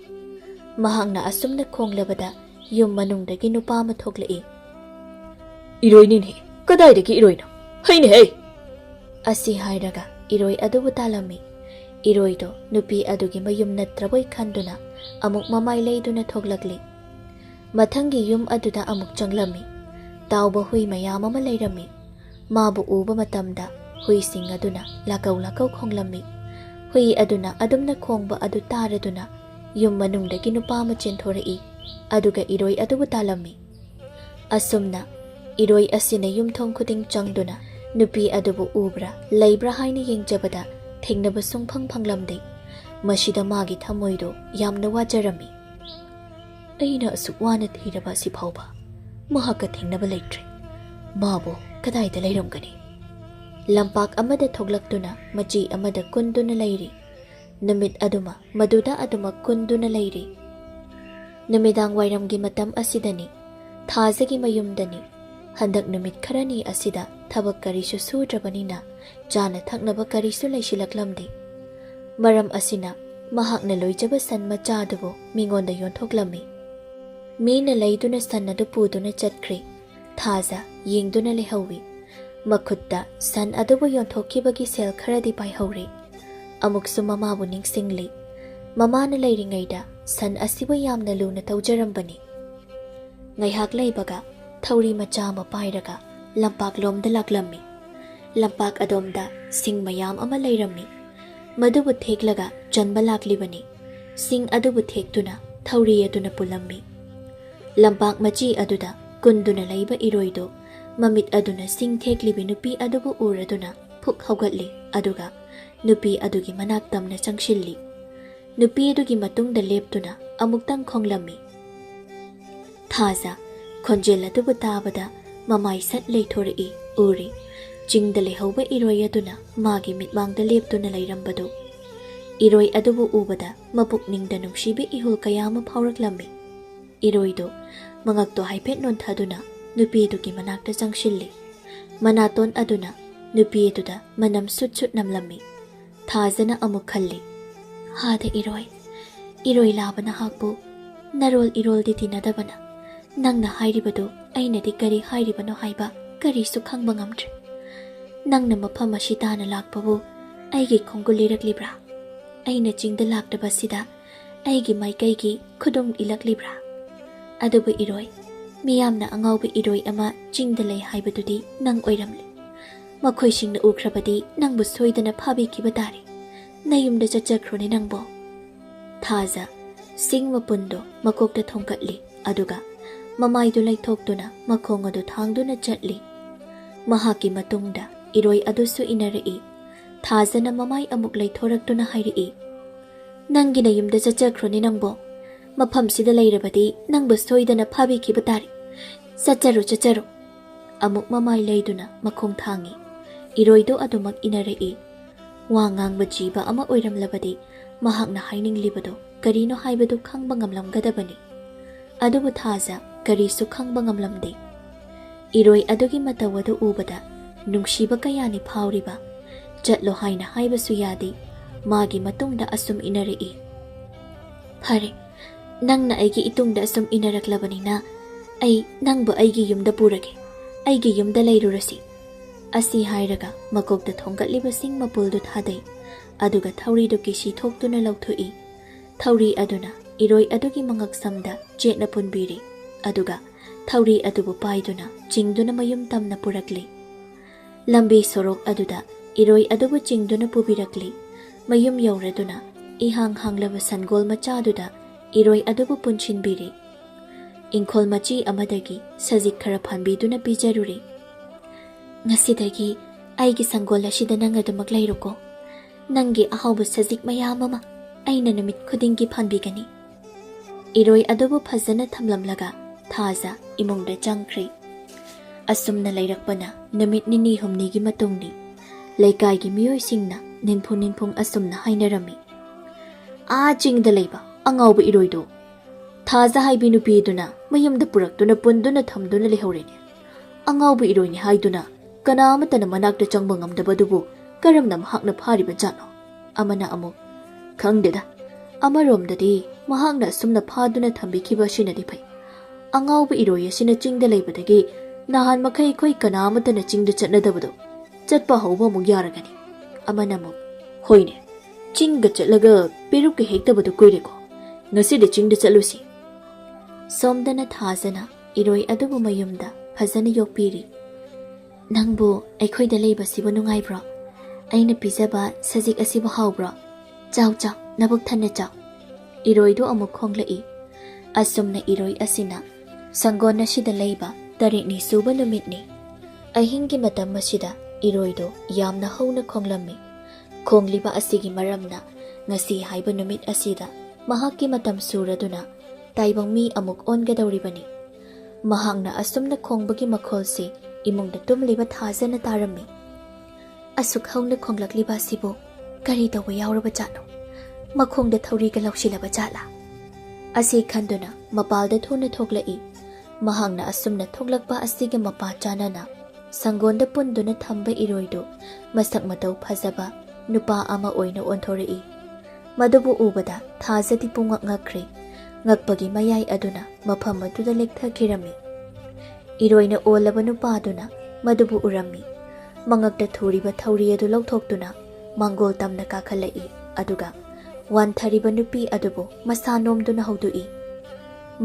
ꯃꯍꯥꯛꯅ ꯑꯁꯨꯝꯅ ꯈꯣꯡꯂꯕꯗ ꯌꯨꯝ ꯃꯅꯨꯡꯗꯒꯤ ꯅꯨꯄꯥ ꯑꯃ ꯊꯣꯛꯂꯛꯏ꯫ "ꯏꯔꯣꯏꯅꯤꯅꯦ, ꯀꯗꯥꯏꯗꯒꯤ ꯏꯔꯣꯏꯅꯣ? ꯍꯩꯅꯦꯍꯦ!" ꯑꯁꯤ ꯍꯥꯏꯔꯒ ꯏꯔꯣꯏ ꯑꯗꯨꯕꯨ ꯇꯥꯜꯂꯝꯃꯤ꯫ ꯏꯔꯣꯏꯗꯣ ꯅꯨꯄꯤ ꯑꯗꯨꯒꯤ ꯃꯌꯨꯝ ꯅꯠꯇ꯭ꯔꯕꯣꯏ ꯈꯟꯗꯨꯅ ꯑꯃꯨꯛ ꯃꯃꯥꯏ ꯂꯩꯗꯨꯅ ꯊꯣꯛꯂꯛꯂꯤ꯫ ꯃꯊꯪꯒꯤ ꯌꯨꯝ ꯑꯗꯨꯗ ꯑꯃꯨꯛ ꯆꯪꯂꯝꯃꯤ꯫ ꯇꯥꯎꯕ ꯍꯨꯏ ꯃꯌꯥꯝ ꯑꯃ ꯂꯩꯔꯝꯃꯤ꯫ ꯃꯥꯕꯨ ꯎꯕ ꯃꯇꯝꯗ ꯍꯨꯏꯁꯤꯡ ꯑꯗꯨꯅ ꯂꯥꯀꯧ ꯂꯥꯀꯧ ꯈꯣꯡꯂꯝꯃꯤ꯫ ꯍꯨꯏ ꯑꯗꯨꯅ ꯑꯗꯨꯝꯅ ꯈꯣꯡꯕ ꯑꯗꯨ ꯇꯥꯔꯗꯨꯅ ꯌꯨꯝ ꯃꯅꯨꯡꯗꯒꯤ ꯅꯨꯄꯥ ꯑꯃ ꯆꯦꯟꯊꯣꯔꯛꯏ, ꯑꯗꯨꯒ ꯏꯔꯣꯏ ꯑꯗꯨꯕꯨ ꯇꯥꯜꯂꯝꯃꯤ꯫ ꯑꯁꯨꯝꯅ ꯏꯔꯣꯏ ꯑꯁꯤꯅ ꯌꯨꯝꯊꯣꯡ ꯈꯨꯗꯤꯡ ꯆꯪꯗꯨꯅ ꯅꯨꯄꯤ ꯑꯗꯨꯕꯨ ꯎꯕ꯭ꯔꯥ ꯂꯩꯕ꯭ꯔꯥ ꯍꯥꯏꯅ ꯌꯦꯡꯖꯕꯗ ꯊꯦꯡꯅꯕ ꯁꯨꯡꯐꯪ ꯐꯪꯂꯝꯗꯦ꯫ ꯃꯁꯤꯗ ꯃꯥꯒꯤ ꯊꯃꯣꯏꯗꯣ ꯌꯥꯝꯅ ꯋꯥꯖꯔꯝꯃꯤ꯫ ꯑꯩꯅ ꯑꯁꯨꯛ ꯋꯥꯅ ꯊꯤꯔꯕ ꯑꯁꯤ ꯐꯥꯎꯕ ꯃꯍꯥꯛꯀ ꯊꯦꯡꯅꯕ ꯂꯩꯇ꯭ꯔꯦ꯫ ꯃꯥꯕꯨ ꯀꯗꯥꯏꯗ ꯂꯩꯔꯝꯒꯅꯤ? ꯂꯝꯄꯥꯛ ꯑꯃꯗ ꯊꯣꯛꯂꯛꯇꯨꯅ ꯃꯆꯤ ꯑꯃꯗ ꯀꯨꯟꯗꯨꯅ ꯂꯩꯔꯤ꯫ ꯅꯨꯃꯤꯠ ꯑꯗꯨꯃ ꯃꯗꯨꯗ ꯑꯗꯨꯃꯛ ꯀꯨꯟꯗꯨꯅ ꯂꯩꯔꯤ꯫ ꯅꯨꯃꯤꯗꯥꯡ ꯋꯥꯏꯔꯝꯒꯤ ꯃꯇꯝ ꯑꯁꯤꯗꯅꯤ꯫ ꯊꯥꯖꯒꯤ ꯃꯌꯨꯝꯗꯅꯤ꯫ ꯍꯟꯗꯛ ꯅꯨꯃꯤꯠ ꯈꯔꯅꯤ ꯑꯁꯤꯗ ꯊꯕꯛ ꯀꯔꯤꯁꯨ ꯁꯨꯗ꯭ꯔꯕꯅꯤꯅ ꯆꯥꯅ ꯊꯛꯅꯕ ꯀꯔꯤꯁꯨ ꯂꯩꯁꯤꯜꯂꯛꯂꯝꯗꯦ꯫ ꯃꯔꯝ ꯑꯁꯤꯅ ꯃꯍꯥꯛꯅ ꯂꯣꯏꯖꯕ ꯁꯟ ꯃꯆꯥꯗꯨꯕꯨ ꯃꯤꯉꯣꯟꯗ ꯌꯣꯟꯊꯣꯛꯂꯝꯃꯤ꯫ ꯃꯤꯅ ꯂꯩꯗꯨꯅ ꯁꯟ ꯑꯗꯨ ꯄꯨꯗꯨꯅ ꯆꯠꯈ꯭ꯔꯤ꯫ ꯊꯥꯖ ꯌꯦꯡꯗꯨꯅ ꯂꯩꯍꯧꯏ꯫ ꯃꯈꯨꯠꯇ ꯁꯟ ꯑꯗꯨꯕꯨ ꯌꯣꯟꯊꯣꯛꯈꯤꯕꯒꯤ ꯁꯦꯜ ꯈꯔꯗꯤ ꯄꯥꯏꯍꯧꯔꯤ꯫ ꯑꯃꯨꯛꯁꯨ ꯃꯃꯥꯕꯨ ꯅꯤꯡꯁꯤꯡꯂꯤ꯫ ꯃꯃꯥꯅ ꯂꯩꯔꯤꯉꯩꯗ ꯁꯟ ꯑꯁꯤꯕꯨ ꯌꯥꯝꯅ ꯂꯨꯅ ꯇꯧꯖꯔꯝꯕꯅꯤ꯫ ꯉꯥꯏꯍꯥꯛ ꯂꯩꯕꯒ ꯊꯧꯔꯤ ꯃꯆꯥ ꯑꯃ ꯄꯥꯏꯔꯒ ꯂꯝꯄꯥꯛꯂꯣꯝꯗ ꯂꯥꯛꯂꯝꯃꯤ꯫ ꯂꯝꯄꯥꯛ ꯑꯗꯣꯝꯗ ꯁꯤꯡ ꯃꯌꯥꯝ ꯑꯃ ꯂꯩꯔꯝꯃꯤ꯫ ꯃꯗꯨꯕꯨ ꯊꯦꯛꯂꯒ ꯆꯟꯕ ꯂꯥꯛꯂꯤꯕꯅꯤ꯫ ꯁꯤꯡ ꯑꯗꯨꯕꯨ ꯊꯦꯛꯇꯨꯅ ꯊꯧꯔꯤ ꯑꯗꯨꯅ ꯄꯨꯜꯂꯝꯃꯤ꯫ ꯂꯝꯄꯥꯛ ꯃꯆꯤ ꯑꯗꯨꯗ ꯀꯨꯟꯗꯨꯅ ꯂꯩꯕ ꯏꯔꯣꯏꯗꯣ ꯃꯃꯤꯠ ꯑꯗꯨꯅ ꯁꯤꯡ ꯊꯦꯛꯂꯤꯕꯤ ꯅꯨꯄꯤ ꯑꯗꯨꯕꯨ ꯎꯔꯗꯨꯅ ꯐꯨꯛ ꯍꯧꯒꯠꯂꯤ, ꯑꯗꯨꯒ ꯅꯨꯄꯤ ꯑꯗꯨꯒꯤ ꯃꯅꯥꯛ ꯇꯝꯅ ꯆꯪꯁꯤꯜꯂꯤ꯫ ꯅꯨꯄꯤ ꯑꯗꯨꯒꯤ ꯃꯇꯨꯡꯗ ꯂꯦꯞꯇꯨꯅ ꯑꯃꯨꯛꯇꯪ ꯈꯣꯡꯂꯝꯃꯤ꯫ ꯊꯥꯖ ꯈꯣꯟꯖꯦꯜ ꯑꯗꯨꯕꯨ ꯇꯥꯕꯗ ꯃꯃꯥꯏ ꯁꯠ ꯂꯩꯊꯣꯔꯛꯏ꯫ ꯎꯔꯤ ꯆꯤꯡꯗ ꯂꯩꯍꯧꯕ ꯏꯔꯣꯏ ꯑꯗꯨꯅ ꯃꯥꯒꯤ ꯃꯤꯠꯃꯥꯡꯗ ꯂꯦꯞꯇꯨꯅ ꯂꯩꯔꯝꯕꯗꯨ꯫ ꯏꯔꯣꯏ ꯑꯗꯨꯕꯨ ꯎꯕꯗ ꯃꯄꯨꯛꯅꯤꯡꯗ ꯅꯨꯡꯁꯤꯕ ꯏꯍꯨꯜ ꯀꯌꯥ ꯑꯃ ꯐꯥꯎꯔꯛꯂꯝꯃꯤ꯫ ꯏꯔꯣꯏꯗꯣ ꯃꯉꯛꯇꯣ ꯍꯥꯏꯐꯦꯠ ꯅꯣꯟꯊꯗꯨꯅ ꯅꯨꯄꯤꯗꯨꯒꯤ ꯃꯅꯥꯛꯇ ꯆꯪꯁꯤꯜꯂꯤ꯫ ꯃꯅꯥꯇꯣꯟ ꯑꯗꯨꯅ ꯅꯨꯄꯤ ꯑꯗꯨꯗ ꯃꯅꯝ ꯁꯨꯠ ꯁꯨꯠ ꯅꯝꯂꯝꯃꯤ꯫ ꯊꯥꯖꯅ ꯑꯃꯨꯛ ꯈꯜꯂꯤ, ꯍꯥꯗ ꯏꯔꯣꯏ ꯂꯥꯕ ꯅꯍꯥꯛꯄꯨ ꯅꯔꯣꯜ ꯏꯔꯣꯜꯗꯤ ꯇꯤꯟꯅꯗꯕꯅ ꯅꯪꯅ ꯍꯥꯏꯔꯤꯕꯗꯨ ꯑꯩꯅꯗꯤ ꯀꯔꯤ ꯍꯥꯏꯔꯤꯕꯅꯣ ꯍꯥꯏꯕ ꯀꯔꯤꯁꯨ ꯈꯪꯕ ꯉꯝꯗ꯭ꯔꯦ꯫ ꯅꯪꯅ ꯃꯐꯝ ꯑꯁꯤ ꯇꯥꯅ ꯂꯥꯛꯄꯕꯨ ꯑꯩꯒꯤ ꯈꯣꯡꯒꯨꯜ ꯂꯤꯔꯛꯂꯤꯕ꯭ꯔꯥ? ꯑꯩꯅ ꯆꯤꯡꯗ ꯂꯥꯛꯇꯕꯁꯤꯗ ꯑꯩꯒꯤ ꯃꯥꯏꯀꯩꯒꯤ ꯈꯨꯗꯨꯝ ꯏꯜꯂꯛꯂꯤꯕ꯭ꯔꯥ? ꯑꯗꯨꯕꯨ ꯏꯔꯣꯏ, ꯃꯤꯌꯥꯝꯅ ꯑꯉꯥꯎꯕ ꯏꯔꯣꯏ ꯑꯃ ꯆꯤꯡꯗ ꯂꯩ ꯍꯥꯏꯕꯗꯨꯗꯤ ꯅꯪ ꯑꯣꯏꯔꯝꯂꯦ꯫ ꯃꯈꯣꯏꯁꯤꯡꯅ ꯎꯈ꯭ꯔꯕꯗꯤ ꯅꯪꯕꯨ ꯁꯣꯏꯗꯅ ꯐꯥꯕꯤꯈꯤꯕ ꯇꯥꯔꯦ꯫ ꯅꯌꯨꯝꯗ ꯆꯠꯆꯈ꯭ꯔꯣꯅꯦ ꯅꯪꯕꯣ꯫ ꯊꯥꯖ ꯁꯤꯡ ꯃꯄꯨꯟꯗꯣ ꯃꯀꯣꯛꯇ ꯊꯣꯡꯀꯠꯂꯤ, ꯑꯗꯨꯒ ꯃꯃꯥꯏꯗꯨ ꯂꯩꯊꯣꯛꯇꯨꯅ ꯃꯈꯣꯡ ꯑꯗꯨ ꯊꯥꯡꯗꯨꯅ ꯆꯠꯂꯤ꯫ ꯃꯍꯥꯛꯀꯤ ꯃꯇꯨꯡꯗ ꯏꯔꯣꯏ ꯑꯗꯨꯁꯨ ꯏꯅꯔꯛꯏ꯫ ꯊꯥꯖꯅ ꯃꯃꯥꯏ ꯑꯃꯨꯛ ꯂꯩꯊꯣꯔꯛꯇꯨꯅ ꯍꯥꯏꯔꯛꯏ, ꯅꯪꯒꯤ ꯅꯌꯨꯝꯗ ꯆꯠꯆꯈ꯭ꯔꯣꯅꯦ ꯅꯪꯕꯣ꯫ ꯃꯐꯝꯁꯤꯗ ꯂꯩꯔꯕꯗꯤ ꯅꯪꯕꯨ ꯁꯣꯏꯗꯅ ꯐꯥꯕꯤꯈꯤꯕ ꯇꯥꯔꯦ꯫ ꯆꯠꯆꯔꯣ꯫ ꯑꯃꯨꯛ ꯃꯃꯥꯏ ꯂꯩꯗꯨꯅ ꯃꯈꯣꯡ ꯊꯥꯡꯉꯤ꯫ ꯏꯔꯣꯏꯗꯣ ꯑꯗꯨꯃꯛ ꯏꯅꯔꯛꯏ꯫ ꯋꯥ ꯉꯥꯡꯕ ꯖꯤꯕ ꯑꯃ ꯑꯣꯏꯔꯝꯂꯕꯗꯤ ꯃꯍꯥꯛꯅ ꯍꯥꯏꯅꯤꯡꯂꯤꯕꯗꯣ ꯀꯔꯤꯅꯣ ꯍꯥꯏꯕꯗꯨ ꯈꯪꯕ ꯉꯝꯂꯝꯒꯗꯕꯅꯤ꯫ ꯑꯗꯨꯕꯨ ꯊꯥꯖ ꯀꯔꯤꯁꯨ ꯈꯪꯕ ꯉꯝꯂꯝꯗꯦ꯫ ꯏꯔꯣꯏ ꯑꯗꯨꯒꯤ ꯃꯇꯧ ꯑꯗꯨ ꯎꯕꯗ ꯅꯨꯡꯁꯤꯕ ꯀꯌꯥꯅꯤ ꯐꯥꯎꯔꯤꯕ꯫ ꯆꯠꯂꯣ ꯍꯥꯏꯅ ꯍꯥꯏꯕꯁꯨ ꯌꯥꯗꯦ꯫ ꯃꯥꯒꯤ ꯃꯇꯨꯡꯗ ꯑꯁꯨꯝ ꯏꯅꯔꯛꯏ꯫ ꯐꯔꯦ, ꯅꯪꯅ ꯑꯩꯒꯤ ꯏꯇꯨꯡꯗ ꯑꯁꯨꯝ ꯏꯅꯔꯛꯂꯕꯅꯤꯅ ꯑꯩ ꯅꯪꯕꯨ ꯑꯩꯒꯤ ꯌꯨꯝꯗ ꯄꯨꯔꯒꯦ꯫ ꯑꯩꯒꯤ ꯌꯨꯝꯗ ꯂꯩꯔꯨꯔꯁꯤ꯫ ꯑꯁꯤ ꯍꯥꯏꯔꯒ ꯃꯀꯣꯛꯇ ꯊꯣꯡꯒꯠꯂꯤꯕꯁꯤꯡ ꯃꯄꯨꯜꯗꯨ ꯊꯥꯗꯩ ꯑꯗꯨꯒ ꯊꯧꯔꯤꯗꯨ ꯀꯤꯁꯤ ꯊꯣꯛꯇꯨꯅ ꯂꯧꯊꯣꯛꯏ ꯊꯧꯔꯤ ꯑꯗꯨꯅ ꯏꯔꯣꯏ ꯑꯗꯨꯒꯤ ꯃꯉꯛ ꯁꯝꯗ ꯆꯦꯠꯅ ꯄꯨꯟꯕꯤꯔꯤ ꯑꯗꯨꯒ ꯊꯧꯔꯤ ꯑꯗꯨꯕꯨ ꯄꯥꯏꯗꯨꯅ ꯆꯤꯡꯗꯨꯅ ꯃꯌꯨꯝ ꯇꯝꯅ ꯄꯨꯔꯛꯂꯤ ꯂꯝꯕꯤ ꯁꯣꯔꯣꯛ ꯑꯗꯨꯗ ꯏꯔꯣꯏ ꯑꯗꯨꯕꯨ ꯆꯤꯡꯗꯨꯅ ꯄꯨꯕꯤꯔꯛꯂꯤ ꯃꯌꯨꯝ ꯌꯧꯔꯗꯨꯅ ꯏꯍꯥꯡ ꯍꯥꯡꯂꯕ ꯁꯟꯒꯣꯜ ꯃꯆꯥꯗꯨꯗ ꯏꯔꯣꯏ ꯑꯗꯨꯕꯨ ꯄꯨꯟꯁꯤꯟꯕꯤꯔꯤ ꯏꯪꯈꯣꯜ ꯃꯆꯤ ꯑꯃꯗꯒꯤ ꯁꯖꯤꯛ ꯈꯔ ꯐꯥꯟꯕꯤꯗꯨꯅ ꯄꯤꯖꯔꯨꯔꯤ ꯉꯁꯤꯗꯒꯤ ꯑꯩꯒꯤ ꯁꯪꯒꯣꯜ ꯑꯁꯤꯗ ꯅꯪ ꯑꯗꯨꯃꯛ ꯂꯩꯔꯨꯀꯣ ꯅꯪꯒꯤ ꯑꯍꯥꯎꯕ ꯁꯖꯤꯛ ꯃꯌꯥꯝ ꯑꯃ ꯑꯩꯅ ꯅꯨꯃꯤꯠ ꯈꯨꯗꯤꯡꯒꯤ ꯐꯥꯟꯕꯤꯒꯅꯤ ꯏꯔꯣꯏ ꯑꯗꯨꯕꯨ ꯐꯖꯅ ꯊꯝꯂꯝꯂꯒ ꯊꯥꯖ ꯏꯃꯨꯡꯗ ꯆꯪꯈ꯭ꯔꯤ ꯑꯁꯨꯝꯅ ꯂꯩꯔꯛꯄꯅ ꯅꯨꯃꯤꯠ ꯅꯤꯅꯤ ꯍꯨꯝꯅꯤꯒꯤ ꯃꯇꯨꯡꯅꯤ ꯂꯩꯀꯥꯏꯒꯤ ꯃꯤꯑꯣꯏꯁꯤꯡꯅ ꯅꯤꯡꯐꯨꯡ ꯍꯥꯏꯅꯔꯝꯃꯤ ꯆꯤꯡꯗ ꯂꯩꯕ ꯑꯉꯥꯎꯕ ꯏꯔꯣꯏꯗꯣ ꯊꯥꯖ ꯍꯥꯏꯕꯤ ꯅꯨꯄꯤꯗꯨꯅ ꯃꯌꯨꯝꯗ ꯄꯨꯔꯛꯇꯨꯅ ꯄꯨꯟꯗꯨꯅ ꯊꯝꯗꯨꯅ ꯂꯩꯍꯧꯔꯦꯅꯦ ꯑꯉꯥꯎꯕ ꯏꯔꯣꯏꯅꯤ ꯍꯥꯏꯗꯨꯅ ꯀꯅꯥꯃꯠꯇꯅ ꯃꯅꯥꯛꯇ ꯆꯪꯕ ꯉꯝꯗꯕꯗꯨꯕꯨ ꯀꯔꯝꯅ ꯃꯍꯥꯛꯅ ꯐꯥꯔꯤꯕ ꯖꯥꯠꯅꯣ ꯑꯃꯅ ꯑꯃꯨꯛ ꯈꯪꯗꯦꯗ ꯑꯃꯔꯣꯝꯗꯗꯤ ꯃꯍꯥꯛꯅ ꯑꯁꯨꯝꯅ ꯐꯥꯗꯨꯅ ꯊꯝꯕꯤꯈꯤꯕ ꯑꯁꯤꯅꯗꯤ ꯐꯩ ꯑꯉꯥꯎꯕ ꯏꯔꯣꯏ ꯑꯁꯤꯅ ꯆꯤꯡꯗ ꯂꯩꯕꯗꯒꯤ ꯅꯍꯥꯟ ꯃꯈꯩ ꯑꯩꯈꯣꯏ ꯀꯅꯥꯃꯠꯇꯅ ꯆꯤꯡꯗ ꯆꯠꯅꯗꯕꯗꯣ ꯆꯠꯄ ꯍꯧꯕ ꯑꯃꯨꯛ ꯌꯥꯔꯒꯅꯤ ꯑꯃꯅ ꯑꯃꯨꯛ ꯍꯣꯏꯅꯦ ꯆꯤꯡꯒ ꯆꯠꯂꯒ ꯄꯦꯔꯨꯛꯀ ꯍꯦꯛꯇꯕꯗꯨ ꯀꯨꯏꯔꯦꯀꯣ ꯉꯁꯤꯗꯤ ꯆꯤꯡꯗ ꯆꯠꯂꯨꯁꯤ ꯁꯣꯝꯗꯅ ꯊꯥꯖꯅ ꯏꯔꯣꯏ ꯑꯗꯨꯕꯨ ꯃꯌꯨꯝꯗ ꯐꯖꯅ ꯌꯣꯛꯄꯤꯔꯤ ꯅꯪꯕꯨ ꯑꯩꯈꯣꯏꯗ ꯂꯩꯕꯁꯤꯕꯨ ꯅꯨꯡꯉꯥꯏꯕ꯭ꯔꯣ ꯑꯩꯅ ꯄꯤꯖꯕ ꯁꯖꯤꯛ ꯑꯁꯤꯕꯨ ꯍꯥꯎꯕ꯭ꯔꯣ ꯆꯥꯎ ꯆꯥꯎ ꯅꯕꯨꯛ ꯊꯟꯅ ꯆꯥꯎ ꯏꯔꯣꯏꯗꯨ ꯑꯃꯨꯛ ꯈꯣꯡꯂꯛꯏ ꯑꯁꯨꯝꯅ ꯏꯔꯣꯏ ꯑꯁꯤꯅ ꯁꯪꯒꯣꯜ ꯑꯁꯤꯗ ꯂꯩꯕ 8ꯅꯤ ꯁꯨꯕ ꯅꯨꯃꯤꯠꯅꯤ ꯑꯍꯤꯡꯒꯤ ꯃꯇꯝ ꯑꯁꯤꯗ ꯏꯔꯣꯏꯗꯨ ꯌꯥꯝꯅ ꯍꯧꯅ ꯈꯣꯡꯂꯝꯃꯤ ꯈꯣꯡꯂꯤꯕ ꯑꯁꯤꯒꯤ ꯃꯔꯝꯅ ꯉꯁꯤ ꯍꯥꯏꯕ ꯅꯨꯃꯤꯠ ꯑꯁꯤꯗ ꯃꯍꯥꯛꯀꯤ ꯃꯇꯝ ꯁꯨꯔꯗꯨꯅ ꯇꯥꯏꯕꯪ ꯃꯤ ꯑꯃꯨꯛ ꯑꯣꯟꯒꯗꯧꯔꯤꯕꯅꯤ ꯃꯍꯥꯛꯅ ꯑꯁꯨꯝꯅ ꯈꯣꯡꯕꯒꯤ ꯃꯈꯣꯜꯁꯤ ꯏꯃꯨꯡꯗ ꯇꯨꯝꯂꯤꯕ ꯊꯥꯖꯅ ꯇꯥꯔꯝꯃꯤ ꯑꯁꯨꯛ ꯍꯧꯅ ꯈꯣꯡꯂꯛꯂꯤꯕ ꯑꯁꯤꯕꯨ ꯀꯔꯤ ꯇꯧꯕ ꯌꯥꯎꯔꯕ ꯖꯥꯠꯅꯣ ꯃꯈꯣꯡꯗ ꯊꯧꯔꯤꯒ ꯂꯧꯁꯤꯜꯂꯕ ꯖꯥꯠꯂꯥ ꯑꯁꯤ ꯈꯟꯗꯨꯅ ꯃꯄꯥꯜꯗ ꯊꯨꯅ ꯊꯣꯛꯂꯛꯏ ꯃꯍꯥꯛꯅ ꯑꯁꯨꯝꯅ ꯊꯣꯛꯂꯛꯄ ꯑꯁꯤꯒꯤ ꯃꯄꯥ ꯆꯥꯅꯅ ꯁꯪꯒꯣꯜꯗ ꯄꯨꯟꯗꯨꯅ ꯊꯝꯕ ꯏꯔꯣꯏꯗꯨ ꯃꯁꯛ ꯃꯇꯧ ꯐꯖꯕ ꯅꯨꯄꯥ ꯑꯃ ꯑꯣꯏꯅ ꯑꯣꯟꯊꯣꯔꯛꯏ ꯃꯗꯨꯕꯨ ꯎꯕꯗ ꯊꯥꯖꯗꯤ ꯄꯨꯡꯉꯛ ꯉꯛꯈ꯭ꯔꯦ ꯉꯛꯄꯒꯤ ꯃꯌꯥꯏ ꯑꯗꯨꯅ ꯃꯐꯝ ꯑꯗꯨꯗ ꯂꯦꯛꯊꯈꯤꯔꯝꯃꯤ ꯏꯔꯣꯏꯅ ꯑꯣꯜꯂꯕ ꯅꯨꯄꯥꯗꯨꯅ ꯃꯗꯨꯕꯨ ꯎꯔꯝꯃꯤ ꯃꯉꯛꯇ ꯊꯨꯔꯤꯕ ꯊꯧꯔꯤ ꯑꯗꯨ ꯂꯧꯊꯣꯛꯇꯨꯅ ꯃꯥꯡꯒꯣꯜ ꯇꯝꯅ ꯀꯥꯈꯠꯂꯛꯏ ꯑꯗꯨꯒ ꯋꯥꯟꯊꯔꯤꯕ ꯅꯨꯄꯤ ꯑꯗꯨꯕꯨ ꯃꯁꯥ ꯅꯣꯝꯗꯨꯅ ꯍꯧꯗꯣꯛꯏ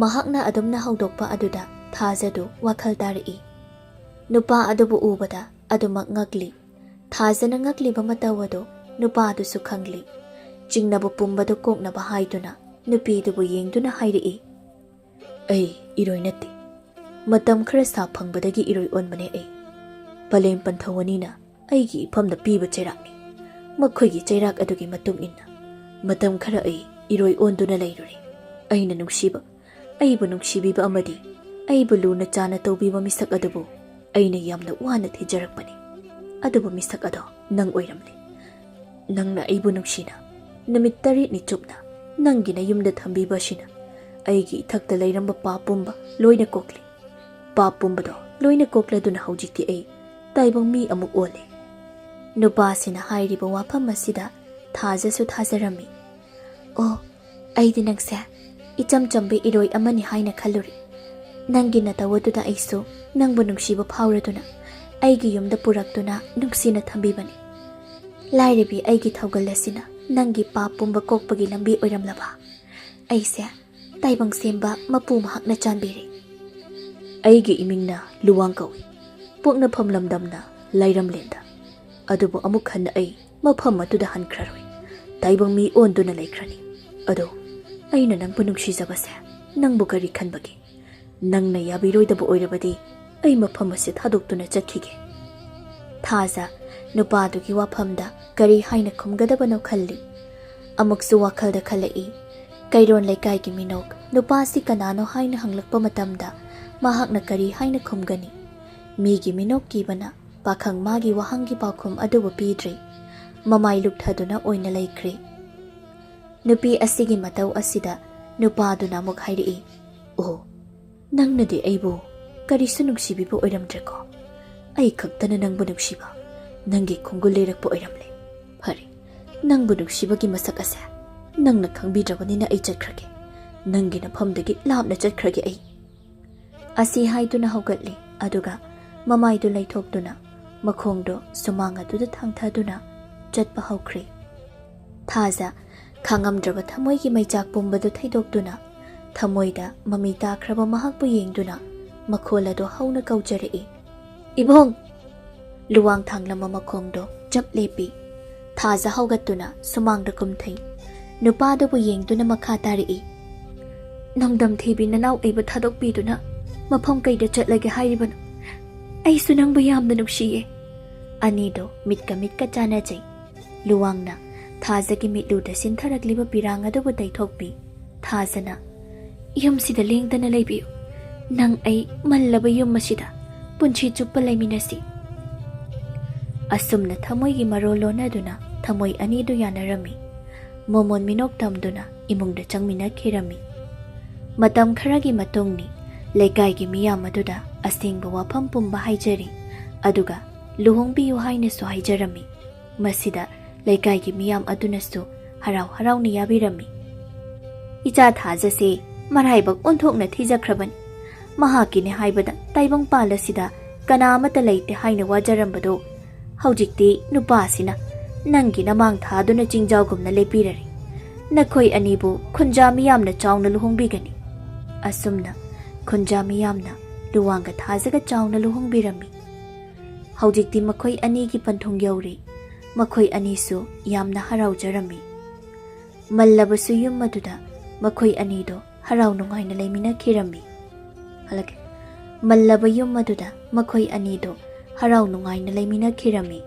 ꯃꯍꯥꯛꯅ ꯑꯗꯨꯝꯅ ꯍꯧꯗꯣꯛꯄ ꯑꯗꯨꯗ ꯊꯥꯖꯗꯨ ꯋꯥꯈꯜ ꯇꯥꯔꯛꯏ ꯅꯨꯄꯥ ꯑꯗꯨꯕꯨ ꯎꯕꯗ ꯑꯗꯨꯃꯛ ꯉꯛꯂꯤ ꯊꯥꯖꯅ ꯉꯛꯂꯤꯕ ꯃꯇꯧ ꯑꯗꯨ ꯅꯨꯄꯥ ꯑꯗꯨꯁꯨ ꯈꯪꯂꯤ ꯆꯤꯡꯅꯕ ꯄꯨꯝꯕꯗꯨ ꯀꯣꯛꯅꯕ ꯍꯥꯏꯗꯨꯅ ꯅꯨꯄꯤꯗꯨꯕꯨ ꯌꯦꯡꯗꯨꯅ ꯍꯥꯏꯔꯛꯏ ꯑꯩ ꯏꯔꯣꯏ ꯅꯠꯇꯦ ꯃꯇꯝ ꯈꯔ ꯁꯥ ꯐꯪꯕꯗꯒꯤ ꯏꯔꯣꯏ ꯑꯣꯟꯕꯅꯦ ꯑꯩ ꯄꯂꯦꯝ ꯄꯟꯊꯧ ꯑꯅꯤꯅ ꯑꯩꯒꯤ ꯏꯐꯝꯗ ꯄꯤꯕ ꯆꯩꯔꯥꯛꯅꯤ ꯃꯈꯣꯏꯒꯤ ꯆꯩꯔꯥꯛ ꯑꯗꯨꯒꯤ ꯃꯇꯨꯡ ꯏꯟꯅ ꯃꯇꯝ ꯈꯔ ꯑꯩ ꯏꯔꯣꯏ ꯑꯣꯟꯗꯨꯅ ꯂꯩꯔꯨꯔꯦ ꯑꯩꯅ ꯅꯨꯡꯁꯤꯕ ꯑꯩꯕꯨ ꯅꯨꯡꯁꯤꯕꯤꯕ ꯑꯃꯗꯤ ꯑꯩꯕꯨ ꯂꯨꯅ ꯆꯥꯅ ꯇꯧꯕꯤꯕ ꯃꯤꯁꯛ ꯑꯗꯨꯕꯨ ꯑꯩꯅ ꯌꯥꯝꯅ ꯋꯥꯅ ꯊꯤꯖꯔꯛꯄꯅꯤ ꯑꯗꯨꯕꯨ ꯃꯤꯁꯛ ꯑꯗꯣ ꯅꯪ ꯑꯣꯏꯔꯝꯂꯦ ꯅꯪꯅ ꯑꯩꯕꯨ ꯅꯨꯡꯁꯤꯅ ꯅꯨꯃꯤꯠ 8ꯅꯤ ꯆꯨꯞꯅ ꯅꯪꯒꯤ ꯅꯌꯨꯝꯗ ꯊꯝꯕꯤꯕ ꯑꯁꯤꯅ ꯑꯩꯒꯤ ꯏꯊꯛꯇ ꯂꯩꯔꯝꯕ ꯄꯥꯞ ꯄꯨꯝꯕ ꯂꯣꯏꯅ ꯀꯣꯛꯂꯤ ꯄꯥꯞ ꯄꯨꯝꯕꯗꯣ ꯂꯣꯏꯅ ꯀꯣꯛꯂꯗꯨꯅ ꯍꯧꯖꯤꯛꯇꯤ ꯑꯩ ꯇꯥꯏꯕꯪ ꯃꯤ ꯑꯃꯨꯛ ꯑꯣꯜꯂꯦ ꯅꯨꯄꯥꯁꯤꯅ ꯍꯥꯏꯔꯤꯕ ꯋꯥꯐꯝ ꯑꯁꯤꯗ ꯊꯥꯖꯁꯨ ꯊꯥꯖꯔꯝꯃꯤ ꯑꯣ ꯑꯩꯗꯤ ꯅꯪꯁꯦ ꯏꯆꯝ ꯆꯝꯕ ꯏꯔꯣꯏ ꯑꯃꯅꯤ ꯍꯥꯏꯅ ꯈꯜꯂꯨꯔꯤ ꯅꯪꯒꯤ ꯅꯇꯧ ꯑꯗꯨꯗ ꯑꯩꯁꯨ ꯅꯪꯕꯨ ꯅꯨꯡꯁꯤꯕ ꯐꯥꯎꯔꯗꯨꯅ ꯑꯩꯒꯤ ꯌꯨꯝꯗ ꯄꯨꯔꯛꯇꯨꯅ ꯅꯨꯡꯁꯤꯅ ꯊꯝꯕꯤꯕꯅꯤ ꯂꯥꯏꯔꯕꯤ ꯑꯩꯒꯤ ꯊꯧꯒꯜ ꯑꯁꯤꯅ ꯅꯪꯒꯤ ꯄꯥꯞ ꯄꯨꯝꯕ ꯀꯣꯛꯄꯒꯤ ꯂꯝꯕꯤ ꯑꯣꯏꯔꯝꯂꯕ ꯑꯩꯁꯦ ꯇꯥꯏꯕꯪ ꯁꯦꯝꯕ ꯃꯄꯨ ꯃꯍꯥꯛꯅ ꯆꯥꯟꯕꯤꯔꯤ ꯑꯩꯒꯤ ꯏꯃꯤꯡꯅ ꯂꯨꯋꯥꯡ ꯀꯧꯏ ꯄꯣꯛꯅꯐꯝ ꯂꯝꯗꯝꯅ ꯂꯥꯏꯔꯝꯂꯦꯟꯗ ꯑꯗꯨꯕꯨ ꯑꯃꯨꯛ ꯍꯟꯅ ꯑꯩ ꯃꯐꯝ ꯑꯗꯨꯗ ꯍꯟꯈ꯭ꯔꯔꯣꯏ ꯇꯥꯏꯕꯪ ꯃꯤ ꯑꯣꯟꯗꯨꯅ ꯂꯩꯈ꯭ꯔꯅꯤ ꯑꯗꯣ ꯑꯩꯅ ꯅꯪꯕꯨ ꯅꯨꯡꯁꯤꯖꯕꯁꯦ ꯅꯪꯕꯨ ꯀꯔꯤ ꯈꯟꯕꯒꯦ ꯅꯪꯅ ꯌꯥꯕꯤꯔꯣꯏꯗꯕ ꯑꯣꯏꯔꯕꯗꯤ ꯑꯩ ꯃꯐꯝ ꯑꯁꯤ ꯊꯥꯗꯣꯛꯇꯨꯅ ꯆꯠꯈꯤꯒꯦ ꯊꯥꯖ ꯅꯨꯄꯥꯗꯨꯒꯤ ꯋꯥꯐꯝꯗ ꯀꯔꯤ ꯍꯥꯏꯅ ꯈꯨꯝꯒꯗꯕꯅꯣ ꯈꯜꯂꯤ ꯑꯃꯨꯛꯁꯨ ꯋꯥꯈꯜꯗ ꯈꯜꯂꯛꯏ ꯀꯩꯔꯣꯟ ꯂꯩꯀꯥꯏꯒꯤ ꯃꯤꯅꯣꯛ ꯅꯨꯄꯥꯁꯤ ꯀꯅꯥꯅꯣ ꯍꯥꯏꯅ ꯍꯪꯂꯛꯄ ꯃꯇꯝꯗ ꯃꯍꯥꯛꯅ ꯀꯔꯤ ꯍꯥꯏꯅ ꯈꯨꯝꯒꯅꯤ ꯃꯤꯒꯤ ꯃꯤꯅꯣꯛ ꯀꯤꯕꯅ ꯄꯥꯈꯪ ꯃꯥꯒꯤ ꯋꯥꯍꯪꯒꯤ ꯄꯥꯎꯈꯨꯝ ꯑꯗꯨꯕꯨ ꯄꯤꯗ꯭ꯔꯤ ꯃꯃꯥꯏ ꯂꯨꯞꯊꯗꯨꯅ ꯑꯣꯏꯅ ꯂꯩꯈ꯭ꯔꯦ ꯅꯨꯄꯤ ꯑꯁꯤꯒꯤ ꯃꯇꯧ ꯑꯁꯤꯗ ꯅꯨꯄꯥꯗꯨꯅ ꯑꯃꯨꯛ ꯍꯥꯏꯔꯛꯏ ꯑꯣ ꯅꯪꯅꯗꯤ ꯑꯩꯕꯨ ꯀꯔꯤꯁꯨ ꯅꯨꯡꯁꯤꯕꯤꯕ ꯑꯣꯏꯔꯝꯗ꯭ꯔꯦꯀꯣ ꯑꯩ ꯈꯛꯇꯅ ꯅꯪꯕꯨ ꯅꯨꯡꯁꯤꯕ ꯅꯪꯒꯤ ꯈꯣꯡꯒꯨꯜ ꯂꯩꯔꯛꯄ ꯑꯣꯏꯔꯝꯂꯦ ꯐꯔꯦ ꯅꯪꯕꯨ ꯅꯨꯡꯁꯤꯕꯒꯤ ꯃꯁꯛ ꯑꯁꯦ ꯅꯪꯅ ꯈꯪꯕꯤꯗ꯭ꯔꯕꯅꯤꯅ ꯑꯩ ꯆꯠꯈ꯭ꯔꯒꯦ ꯅꯪꯒꯤ ꯅꯐꯝꯗꯒꯤ ꯂꯥꯞꯅ ꯆꯠꯈ꯭ꯔꯒꯦ ꯑꯩ ꯑꯁꯤ ꯍꯥꯏꯗꯨꯅ ꯍꯧꯒꯠꯂꯤ ꯑꯗꯨꯒ ꯃꯃꯥꯏꯗꯨ ꯂꯩꯊꯣꯛꯇꯨꯅ ꯃꯈꯣꯡꯗꯣ ꯁꯨꯃꯥꯡ ꯑꯗꯨꯗ ꯊꯥꯡꯊꯗꯨꯅ ꯆꯠꯄ ꯍꯧꯈ꯭ꯔꯦ꯫ ꯊꯥꯖ ꯈꯥꯡꯉꯝꯗ꯭ꯔꯕ ꯊꯃꯣꯏꯒꯤ ꯃꯩꯆꯥꯛ ꯄꯨꯝꯕꯗꯨ ꯊꯩꯗꯣꯛꯇꯨꯅ ꯊꯃꯣꯏꯗ ꯃꯃꯤ ꯇꯥꯈ꯭ꯔꯕ ꯃꯍꯥꯛꯄꯨ ꯌꯦꯡꯗꯨꯅ ꯃꯈꯣꯜ ꯑꯗꯨ ꯍꯧꯅ ꯀꯧꯖꯔꯛꯏ꯫ ꯏꯕꯨꯡ! ꯂꯨꯋꯥꯡ ꯊꯥꯡꯂꯝꯕ ꯃꯈꯣꯡꯗꯣ ꯆꯞ ꯂꯦꯞꯄꯤ꯫ ꯊꯥꯖ ꯍꯧꯒꯠꯇꯨꯅ ꯁꯨꯃꯥꯡꯗ ꯀꯨꯝꯊꯩ꯫ ꯅꯨꯄꯥꯗꯨꯕꯨ ꯌꯦꯡꯗꯨꯅ ꯃꯈꯥ ꯇꯥꯔꯛꯏ꯫ ꯅꯣꯡꯗꯝ ꯊꯤꯕꯤ ꯅꯅꯥꯎ ꯑꯩꯕꯨ ꯊꯥꯗꯣꯛꯄꯤꯗꯨꯅ ꯃꯐꯝ ꯀꯩꯗ ꯆꯠꯂꯒꯦ ꯍꯥꯏꯔꯤꯕꯅꯣ? ꯑꯩꯁꯨ ꯅꯪꯕꯨ ꯌꯥꯝꯅ ꯅꯨꯡꯁꯤꯌꯦ꯫ ꯑꯅꯤꯗꯣ ꯃꯤꯠꯀ ꯆꯥꯟꯅꯖꯩ꯫ ꯂꯨꯋꯥꯡꯅ ꯊꯥꯖꯒꯤ ꯃꯤꯠꯂꯨꯗ ꯁꯤꯟꯊꯔꯛꯂꯤꯕ ꯄꯤꯔꯥꯡ ꯑꯗꯨꯕꯨ ꯇꯩꯊꯣꯛꯄꯤ꯫ ꯊꯥꯖꯅ ꯌꯨꯝꯁꯤꯗ ꯂꯦꯡꯗꯅ ꯂꯩꯕꯤꯌꯨ꯫ ꯅꯪ ꯑꯩ ꯃꯜꯂꯕ ꯌꯨꯝ ꯑꯁꯤꯗ ꯄꯨꯟꯁꯤ ꯆꯨꯞꯄ ꯂꯩꯃꯤꯟꯅꯁꯤ꯫ ꯑꯁꯨꯝꯅ ꯊꯃꯣꯏꯒꯤ ꯃꯔꯣꯜ ꯂꯣꯟꯅꯗꯨꯅ ꯊꯃꯣꯏ ꯑꯅꯤꯗꯨ ꯌꯥꯅꯔꯝꯃꯤ꯫ ꯃꯣꯃꯣꯟ ꯃꯤꯅꯣꯛ ꯇꯝꯗꯨꯅ ꯏꯃꯨꯡꯗ ꯆꯪꯃꯤꯟꯅꯈꯤꯔꯝꯃꯤ꯫ ꯃꯇꯝ ꯈꯔꯒꯤ ꯃꯇꯨꯡꯅꯤ ꯂꯩꯀꯥꯏꯒꯤ ꯃꯤꯌꯥꯝ ꯑꯗꯨꯗ ꯑꯁꯦꯡꯕ ꯋꯥꯐꯝ ꯄꯨꯝꯕ ꯍꯥꯏꯖꯔꯤ ꯑꯗꯨꯒ ꯂꯨꯍꯣꯡꯕꯤꯌꯨ ꯍꯥꯏꯅꯁꯨ ꯍꯥꯏꯖꯔꯝꯃꯤ꯫ ꯃꯁꯤꯗ ꯂꯩꯀꯥꯏꯒꯤ ꯃꯤꯌꯥꯝ ꯑꯗꯨꯅꯁꯨ ꯍꯔꯥꯎ ꯍꯔꯥꯎꯅ ꯌꯥꯕꯤꯔꯝꯃꯤ꯫ ꯏꯆꯥ ꯊꯥꯖꯁꯦ ꯃꯔꯥꯏꯕꯛ ꯑꯣꯟꯊꯣꯛꯅ ꯊꯤꯖꯈ꯭ꯔꯕꯅꯤ꯫ ꯃꯍꯥꯛꯀꯤꯅꯦ ꯍꯥꯏꯕꯗ ꯇꯥꯏꯕꯪꯄꯥꯜ ꯑꯁꯤꯗ ꯀꯅꯥ ꯑꯃꯠꯇ ꯂꯩꯇꯦ ꯍꯥꯏꯅ ꯋꯥꯖꯔꯝꯕꯗꯣ ꯍꯧꯖꯤꯛꯇꯤ ꯅꯨꯄꯥꯁꯤꯅ ꯅꯪꯒꯤ ꯅꯃꯥꯡ ꯊꯥꯗꯨꯅ ꯆꯤꯡꯖꯥꯎꯒꯨꯝꯅ ꯂꯦꯞꯄꯤꯔꯔꯤ꯫ ꯅꯈꯣꯏ ꯑꯅꯤꯕꯨ ꯈꯨꯟꯖꯥ ꯃꯤꯌꯥꯝꯅ ꯆꯥꯎꯅ ꯂꯨꯍꯣꯡꯕꯤꯒꯅꯤ꯫ ꯑꯁꯨꯝꯅ ꯈꯨꯟꯖꯥ ꯃꯤꯌꯥꯝꯅ ꯂꯨꯋꯥꯡꯒ ꯊꯥꯖꯒ ꯆꯥꯎꯅ ꯂꯨꯍꯣꯡꯕꯤꯔꯝꯃꯤ꯫ ꯍꯧꯖꯤꯛꯇꯤ ꯃꯈꯣꯏ ꯑꯅꯤꯒꯤ ꯄꯟꯊꯨꯡ ꯌꯧꯔꯤ꯫ ꯃꯈꯣꯏ ꯑꯅꯤꯁꯨ ꯌꯥꯝꯅ ꯍꯔꯥꯎꯖꯔꯝꯃꯤ꯫ ꯃꯜꯂꯕꯁꯨ ꯌꯨꯝ ꯑꯗꯨꯗ ꯃꯈꯣꯏ ꯑꯅꯤꯗꯣ ꯍꯔꯥꯎ ꯅꯨꯡꯉꯥꯏꯅ ꯂꯩꯃꯤꯟꯅꯈꯤꯔꯝꯃꯤ꯫ ꯃꯜꯂꯕ ꯌꯨꯝ ꯑꯗꯨꯗ ꯃꯈꯣꯏ ꯑꯅꯤꯗꯣ ꯍꯔꯥꯎ ꯅꯨꯡꯉꯥꯏꯅ ꯂꯩꯃꯤꯟꯅꯈꯤꯔꯝꯃꯤ꯫